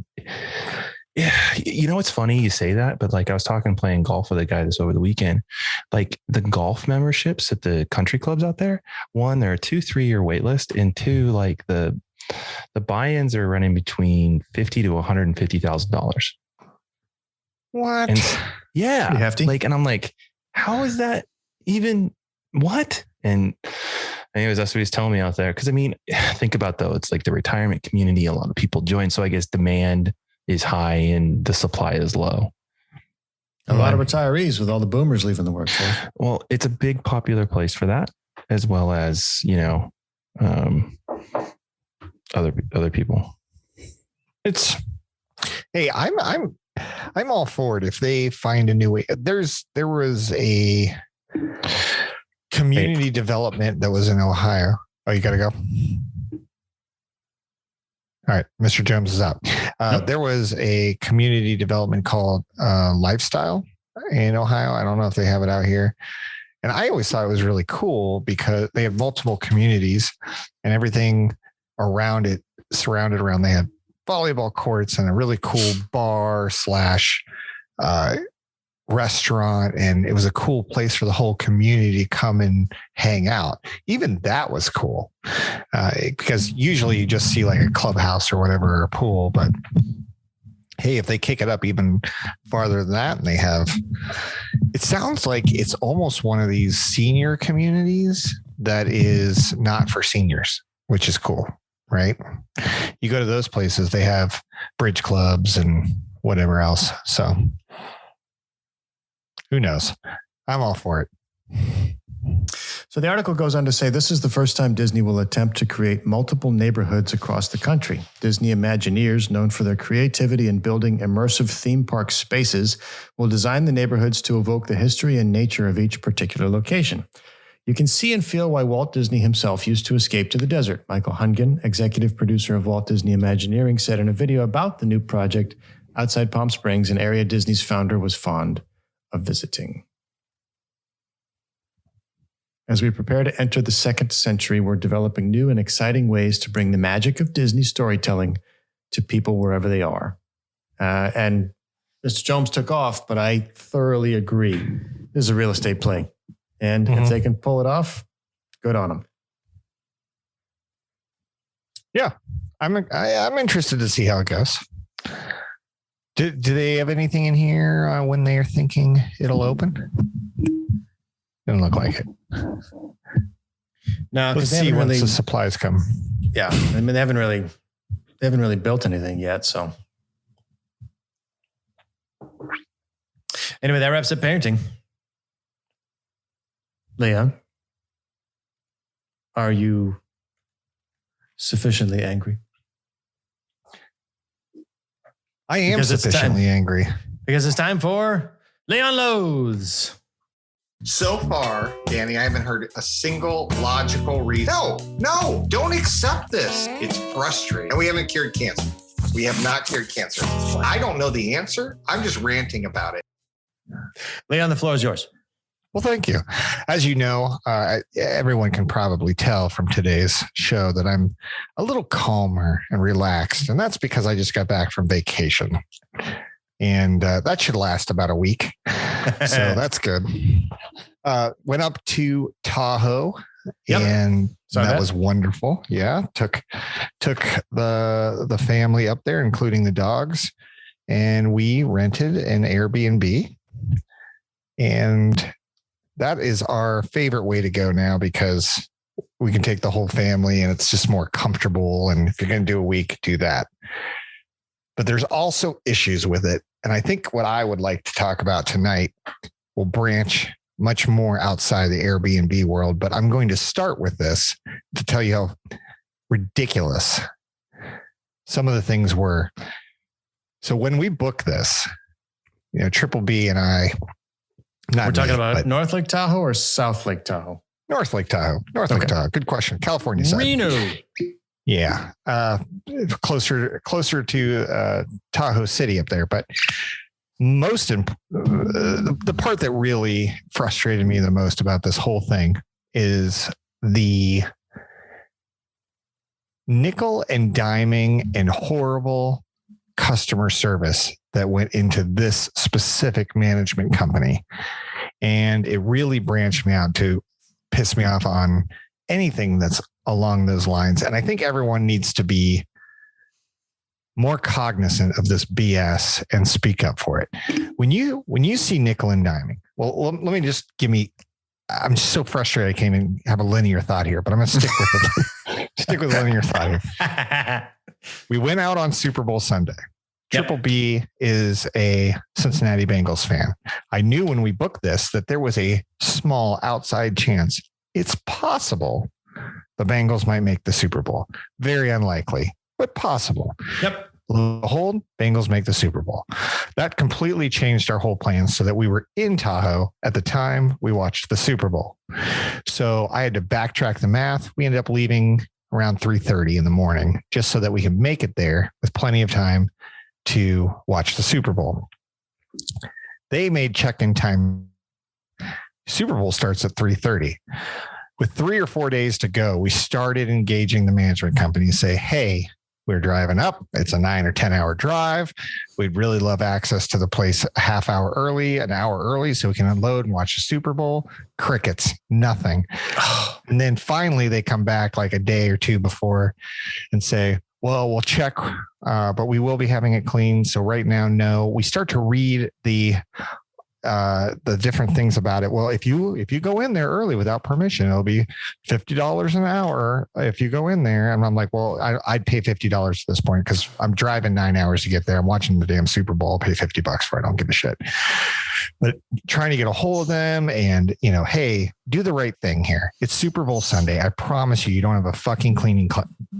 Yeah. It's funny you say that, but like I was playing golf with a guy this over the weekend, like the golf memberships at the country clubs out there. One, there are 2 3-year wait list, and 2, like the buy-ins are running between $50,000 to $150,000. What? And yeah. Pretty hefty. Like, and I'm like, how is that even what? And anyways, that's what he's telling me out there. Cause I mean, think about though, it's like the retirement community, a lot of people join. So I guess demand is high and the supply is low. A lot of retirees with all the boomers leaving the workforce. Well, it's a big popular place for that, as well as, other people. I'm all for it if they find a new way. There was a community development that was in Ohio. Oh, you got to go. All right. Mr. Jones is out. There was a community development called Lifestyle in Ohio. I don't know if they have it out here. And I always thought it was really cool because they have multiple communities and everything around it, surrounded around. They had volleyball courts and a really cool bar / restaurant. And it was a cool place for the whole community to come and hang out. Even that was cool because usually you just see like a clubhouse or whatever, or a pool. But hey, if they kick it up even farther than that, and it sounds like it's almost one of these senior communities that is not for seniors, which is cool, right? You go to those places, they have bridge clubs and whatever else. So who knows? I'm all for it. So the article goes on to say this is the first time Disney will attempt to create multiple neighborhoods across the country. Disney Imagineers, known for their creativity in building immersive theme park spaces, will design the neighborhoods to evoke the history and nature of each particular location. You can see and feel why Walt Disney himself used to escape to the desert. Michael Hungan, executive producer of Walt Disney Imagineering, said in a video about the new project outside Palm Springs, an area Disney's founder was fond of visiting. As we prepare to enter the second century, we're developing new and exciting ways to bring the magic of Disney storytelling to people wherever they are. And Mr. Jones took off, but I thoroughly agree. This is a real estate play. And if they can pull it off, good on them. Yeah, I'm interested to see how it goes. Do they have anything in here when they are thinking it'll open? Doesn't look like it. No, let's see once the supplies come. Yeah, I mean they haven't really built anything yet. So anyway, that wraps up parenting. Leah, are you sufficiently angry? I am sufficiently angry. Because it's time for Leon Loathes. So far, Danny, I haven't heard a single logical reason. No, don't accept this. It's frustrating. And we haven't cured cancer. We have not cured cancer. I don't know the answer. I'm just ranting about it. Leon, the floor is yours. Well, thank you. As you know, everyone can probably tell from today's show that I'm a little calmer and relaxed. And that's because I just got back from vacation. And that should last about a week. So that's good. Went up to Tahoe. Yep. And that was wonderful. Yeah. Took the family up there, including the dogs. And we rented an Airbnb. And that is our favorite way to go now because we can take the whole family and it's just more comfortable. And if you're going to do a week, do that. But there's also issues with it. And I think what I would like to talk about tonight will branch much more outside the Airbnb world. But I'm going to start with this to tell you how ridiculous some of the things were. So when we booked this, Triple B and I, we're talking about North Lake Tahoe or South Lake Tahoe? North Lake Tahoe. Lake Tahoe. Good question. California side. Reno. Yeah. Closer to Tahoe City up there. But the part that really frustrated me the most about this whole thing is the nickel and diming and horrible customer service that went into this specific management company. And it really branched me out to piss me off on anything that's along those lines. And I think everyone needs to be more cognizant of this BS and speak up for it. When you see nickel and diming, well, let me just I'm so frustrated I can't even have a linear thought here, but I'm going to stick with linear thought here. We went out on Super Bowl Sunday. Triple B is a Cincinnati Bengals fan. I knew when we booked this that there was a small outside chance it's possible the Bengals might make the Super Bowl. Very unlikely, but possible. Yep. Behold, Bengals make the Super Bowl. That completely changed our whole plans so that we were in Tahoe at the time we watched the Super Bowl. So I had to backtrack the math. We ended up leaving around 3:30 in the morning just so that we could make it there with plenty of time to watch the Super Bowl. They made check-in time. Super Bowl starts at 3:30. With 3 or 4 days to go, we started engaging the management company and say, hey, we're driving up. It's a 9 or 10 hour drive. We'd really love access to the place a half hour early, an hour early, so we can unload and watch the Super Bowl. Crickets, nothing. And then finally they come back like a day or two before and say, well, we'll check, but we will be having it cleaned. So right now, no. We start to read the different things about it. Well, if you go in there early without permission, it'll be $50 an hour if you go in there. And I'm like, well, I'd pay $50 at this point because I'm driving 9 hours to get there. I'm watching the damn Super Bowl. I'll pay $50 for it. I don't give a shit. But trying to get a hold of them and, hey, do the right thing here. It's Super Bowl Sunday. I promise you don't have a fucking cleaning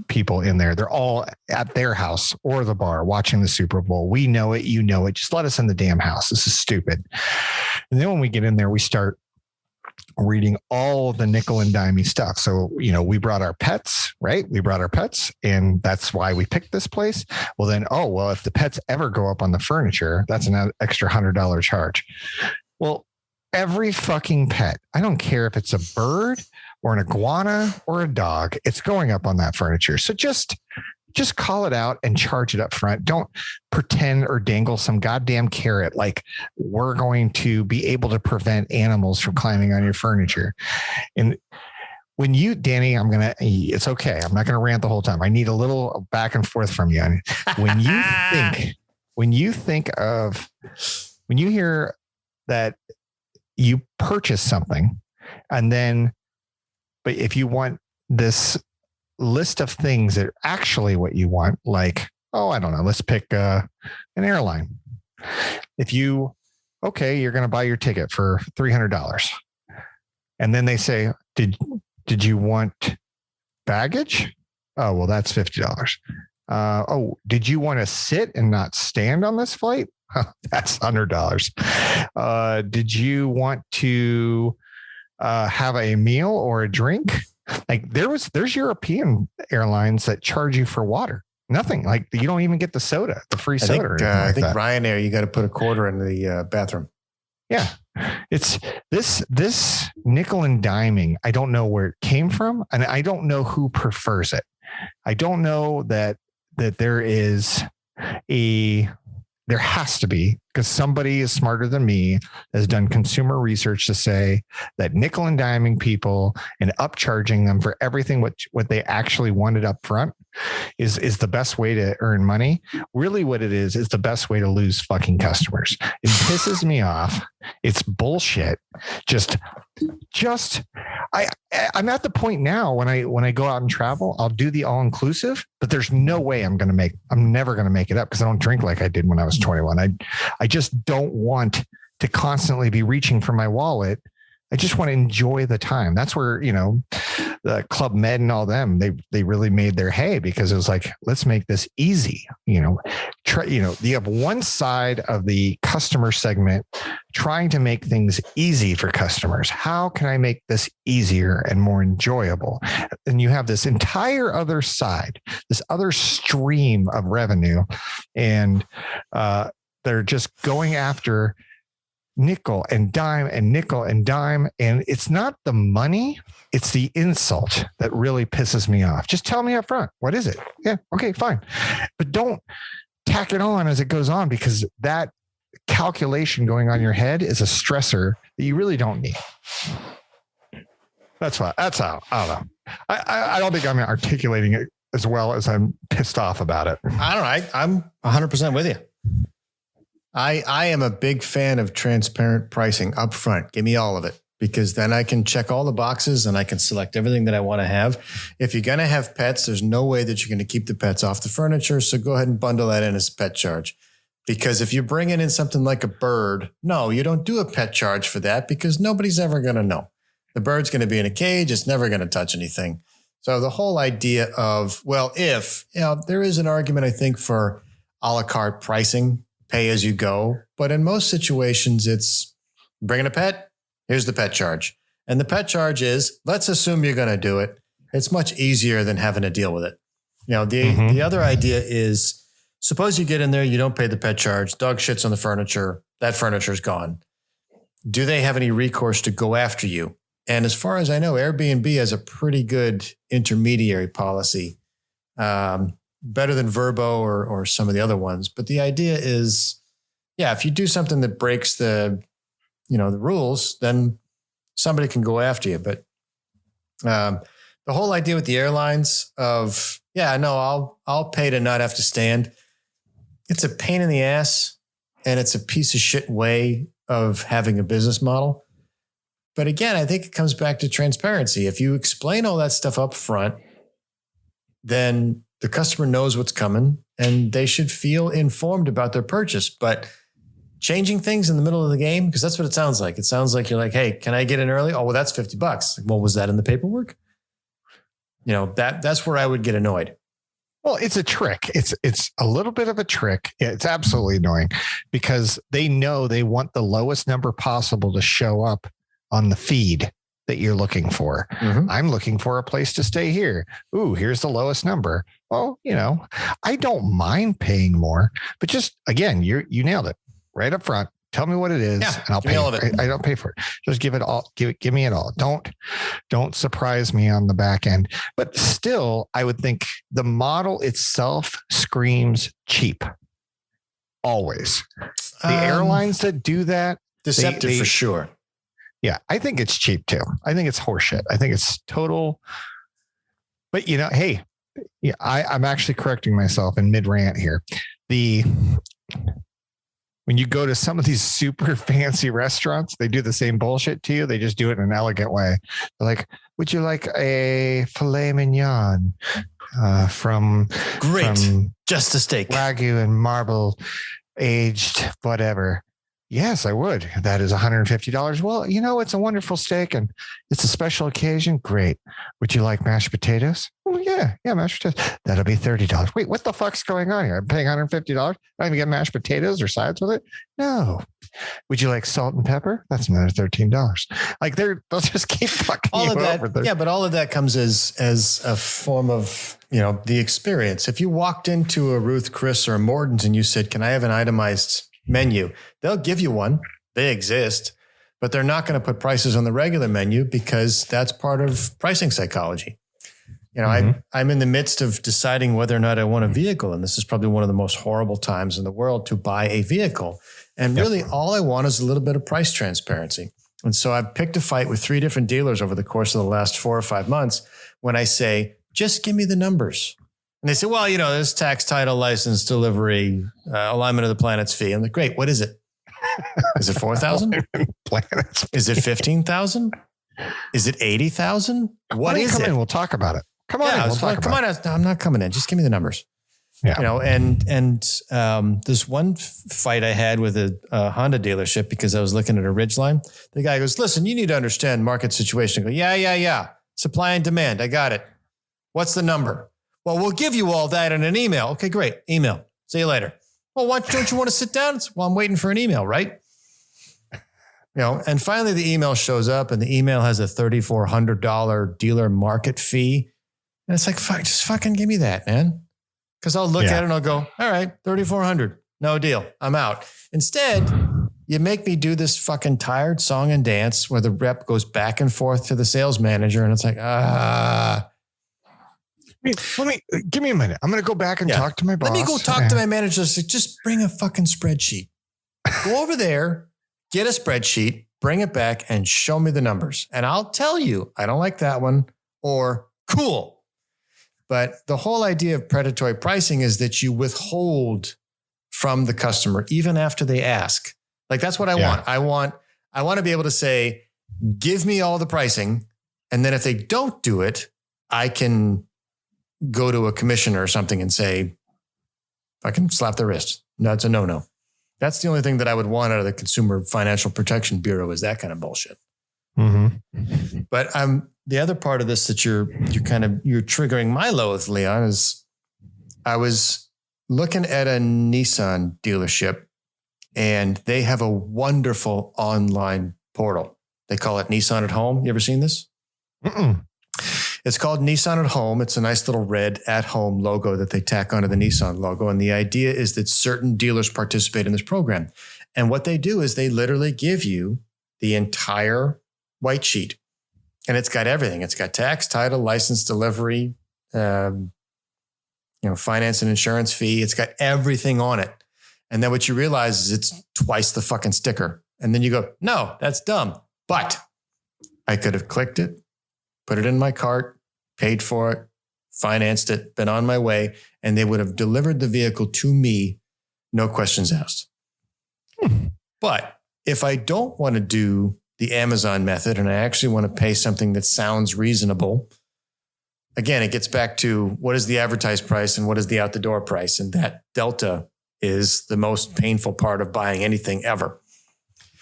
people in there. They're all at their house or the bar watching the Super Bowl. We know it. You know it. Just let us in the damn house. This is stupid. And then when we get in there, we start reading all of the nickel and dimey stuff. So, we brought our pets, right? We brought our pets and that's why we picked this place. Well, then, if the pets ever go up on the furniture, that's an extra $100 charge. Well, every fucking pet, I don't care if it's a bird or an iguana or a dog, it's going up on that furniture. So just call it out and charge it up front. Don't pretend or dangle some goddamn carrot like we're going to be able to prevent animals from climbing on your furniture. And when Danny, it's okay. I'm not going to rant the whole time. I need a little back and forth from you. When you think when you hear that you purchase something and then, but if you want this list of things that are actually what you want, like, oh, I don't know, let's pick an airline. If you're going to buy your ticket for $300. And then they say, did you want baggage? Oh, well, that's $50. Did you want to sit and not stand on this flight? That's $100. Did you want to have a meal or a drink? Like there's European airlines that charge you for water. Nothing, like you don't even get the soda, the free soda. I think Ryanair, you got to put a quarter in the bathroom. Yeah. It's this nickel and diming. I don't know where it came from, and I don't know who prefers it. I don't know that there has to be, because somebody is smarter than me has done consumer research to say that nickel and diming people and upcharging them for everything what they actually wanted up front is the best way to earn money. Really what it is the best way to lose fucking customers. It pisses me off. It's bullshit. I'm at the point now when I go out and travel, I'll do the all inclusive, but there's no way I'm never going to make it up because I don't drink like I did when I was 21. I just don't want to constantly be reaching for my wallet. I just want to enjoy the time. That's where, the Club Med and all them, they really made their hay because it was like, let's make this easy. You have one side of the customer segment trying to make things easy for customers. How can I make this easier and more enjoyable? And you have this entire other side, this other stream of revenue. And they're just going after nickel and dime and nickel and dime. And it's not the money, it's the insult that really pisses me off. Just tell me up front. What is it? Yeah. Okay, fine. But don't tack it on as it goes on, because that calculation going on your head is a stressor that you really don't need. That's how, I don't know. I don't think I'm articulating it as well as I'm pissed off about it. I don't know. I'm 100% with you. I am a big fan of transparent pricing up front. Give me all of it, because then I can check all the boxes and I can select everything that I want to have. If you're going to have pets, there's no way that you're going to keep the pets off the furniture. So go ahead and bundle that in as a pet charge. Because if you're bringing in something like a bird, no, you don't do a pet charge for that, because nobody's ever going to know. The bird's going to be in a cage. It's never going to touch anything. So the whole idea of, there is an argument, I think, for a la carte pricing, pay as you go. But in most situations, it's bringing a pet. Here's the pet charge. And the pet charge is, let's assume you're going to do it. It's much easier than having to deal with it. The other idea is, suppose you get in there, you don't pay the pet charge, dog shits on the furniture, that furniture's gone. Do they have any recourse to go after you? And as far as I know, Airbnb has a pretty good intermediary policy, better than Verbo or some of the other ones. But the idea is, if you do something that breaks the rules, then somebody can go after you. But the whole idea with the airlines of, I'll pay to not have to stand. It's a pain in the ass, and it's a piece of shit way of having a business model. But again, I think it comes back to transparency. If you explain all that stuff up front, then the customer knows what's coming and they should feel informed about their purchase. But changing things in the middle of the game, because that's what it sounds like. It sounds like you're like, hey, can I get in early? Oh, well, that's $50. Well, was that in the paperwork? That's where I would get annoyed. Well, it's a trick. It's a little bit of a trick. It's absolutely annoying because they know they want the lowest number possible to show up on the feed that you're looking for. Mm-hmm. I'm looking for a place to stay here. Ooh, here's the lowest number. Well, I don't mind paying more, but just again, you nailed it right up front. Tell me what it is, and I'll pay. I don't pay for it. Just give it all. Give me it all. Don't surprise me on the back end. But still, I would think the model itself screams cheap. Always, the airlines that do that, deceptive for sure. Yeah, I think it's cheap too. I think it's horseshit. I think it's total. But hey, I'm actually correcting myself in mid rant here. when you go to some of these super fancy restaurants, they do the same bullshit to you. They just do it in an elegant way. They're like, would you like a filet mignon from just a steak, Wagyu and marble aged, whatever? Yes, I would. That is $150. Well, it's a wonderful steak and it's a special occasion. Great. Would you like mashed potatoes? Oh, yeah, mashed potatoes. That'll be $30. Wait, what the fuck's going on here? I'm paying $150. I don't even get mashed potatoes or sides with it. No. Would you like salt and pepper? That's another $13. Like they'll just keep fucking all you of that. over. Yeah, but all of that comes as a form of the experience. If you walked into a Ruth Chris or a Morton's and you said, "Can I have an itemized menu?" They'll give you one. They exist, but they're not going to put prices on the regular menu because that's part of pricing psychology. I'm in the midst of deciding whether or not I want a vehicle. And this is probably one of the most horrible times in the world to buy a vehicle. And really all I want is a little bit of price transparency. And so I've picked a fight with 3 different dealers over the course of the last 4 or 5 months when I say, just give me the numbers. And they say, well, there's tax, title, license, delivery, alignment of the planet's fee. I'm like, great. What is it? Is it 4,000? Is it 15,000? Is it 80,000? What is it? We'll talk about it. Come on. Come on. No, I'm not coming in. Just give me the numbers. Yeah. And this one fight I had with a Honda dealership because I was looking at a Ridgeline. The guy goes, listen, you need to understand market situation. I go, yeah. Supply and demand. I got it. What's the number? Well, we'll give you all that in an email. Okay, great. Email. See you later. Well, why don't you want to sit down? Well, I'm waiting for an email, right? And finally the email shows up and the email has a $3,400 dealer market fee. And it's like, fuck, just fucking give me that, man. Because I'll look at it and I'll go, all right, $3,400. No deal. I'm out. Instead, you make me do this fucking tired song and dance where the rep goes back and forth to the sales manager. And it's like, give me a minute. I'm going to go back and talk to my boss. Let me go talk to my manager. Say, just bring a fucking spreadsheet. Go over there, get a spreadsheet, bring it back and show me the numbers. And I'll tell you, I don't like that one or cool. But the whole idea of predatory pricing is that you withhold from the customer even after they ask. Like that's what I want. I want to be able to say, give me all the pricing. And then if they don't do it, I can go to a commissioner or something and say, I can slap their wrist. No, it's a no-no. That's the only thing that I would want out of the Consumer Financial Protection Bureau is that kind of bullshit. Mm-hmm. But the other part of this that you're triggering my loathe, Leon, is I was looking at a Nissan dealership and they have a wonderful online portal. They call it Nissan at Home. You ever seen this? Mm-mm. It's called Nissan at Home. It's a nice little red at home logo that they tack onto the Nissan logo. And the idea is that certain dealers participate in this program. And what they do is they literally give you the entire white sheet. And it's got everything. It's got tax, title, license, delivery, finance and insurance fee. It's got everything on it. And then what you realize is it's twice the fucking sticker. And then you go, no, that's dumb. But I could have clicked it, put it in my cart, paid for it, financed it, been on my way, and they would have delivered the vehicle to me, no questions asked. But if I don't want to do the Amazon method and I actually want to pay something that sounds reasonable, again, it gets back to what is the advertised price and what is the out the door price. And that delta is the most painful part of buying anything ever.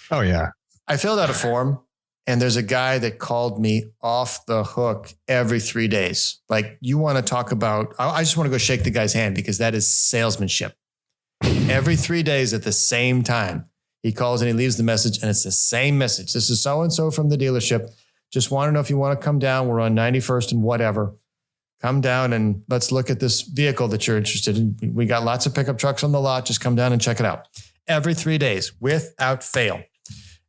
Oh, yeah. I filled out a form. And there's a guy that called me off the hook every 3 days. Like, you want to talk about, I just want to go shake the guy's hand because that is salesmanship. Every 3 days at the same time, he calls and he leaves the message and it's the same message. This is so-and-so from the dealership. Just want to know if you want to come down. We're on 91st and whatever. Come down and let's look at this vehicle that you're interested in. We got lots of pickup trucks on the lot. Just come down and check it out. Every 3 days without fail.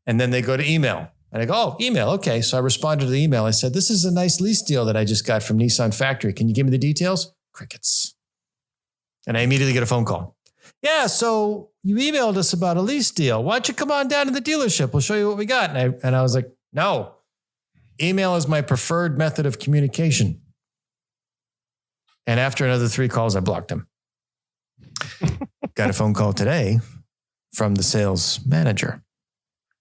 And then they go to email. And I go, oh, email. Okay. So I responded to the email. I said, this is a nice lease deal that I just got from Nissan Factory. Can you give me the details? Crickets. And I immediately get a phone call. Yeah. So you emailed us about a lease deal. Why don't you come on down to the dealership? We'll show you what we got. And I was like, no, email is my preferred method of communication. And after another 3 calls, I blocked him. got a phone call today from the sales manager.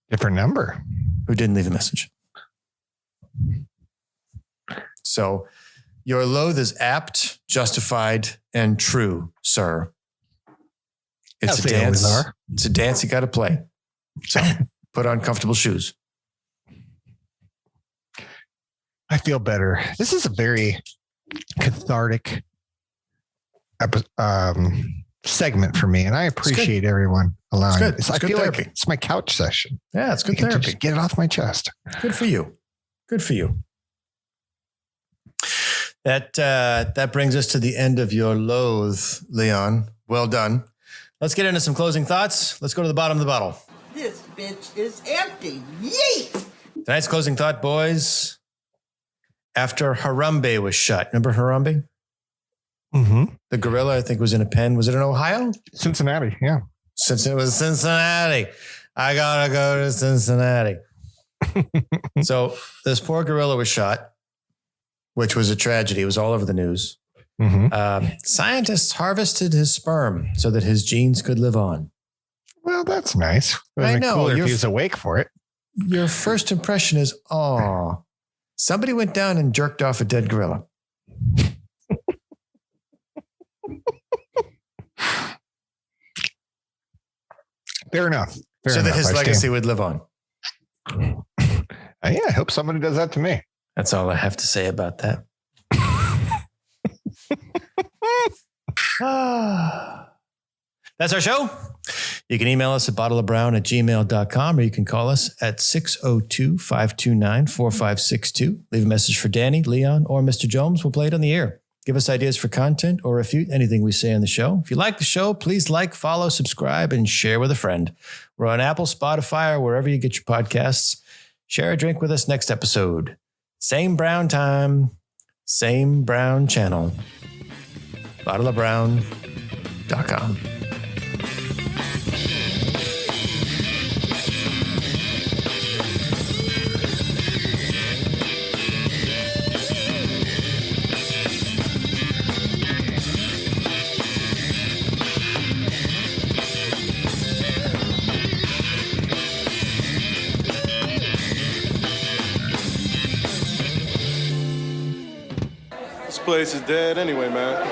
Different number. Who didn't leave a message. So your loathe is apt, justified, and true, sir. It's As a they always dance. are. It's a dance you got to play. So put on comfortable shoes. I feel better. This is a very cathartic segment for me, and I appreciate everyone allowing it. I feel like it's my couch session. Yeah, it's good therapy. Just get it off my chest. Good for you. Good for you. That brings us to the end of your loathe, Leon. Well done. Let's get into some closing thoughts. Let's go to the bottom of the bottle. This bitch is empty. Yeet! Tonight's closing thought, boys. After Harambe was shot. Remember Harambe? Mm-hmm. The gorilla, I think, was in a pen. Was it in Ohio? Cincinnati, yeah. Since it was Cincinnati. I gotta go to Cincinnati. So this poor gorilla was shot, which was a tragedy. It was all over the news. Mm-hmm. Scientists harvested his sperm so that his genes could live on. Well, that's nice. I know. Cooler if he was awake for it. Your first impression is, oh, somebody went down and jerked off a dead gorilla. Fair enough. So that his legacy would live on. Yeah, I hope somebody does that to me. That's all I have to say about that. That's our show. You can email us at bottleofbrown@gmail.com, or you can call us at 602-529-4562. Leave a message for Danny, Leon, or Mr. Jomes. We'll play it on the air. Give us ideas for content or refute anything we say on the show. If you like the show, please like, follow, subscribe, and share with a friend. We're on Apple, Spotify, or wherever you get your podcasts. Share a drink with us next episode. Same brown time, same brown channel. bottleofbrown.com. This place is dead anyway, man.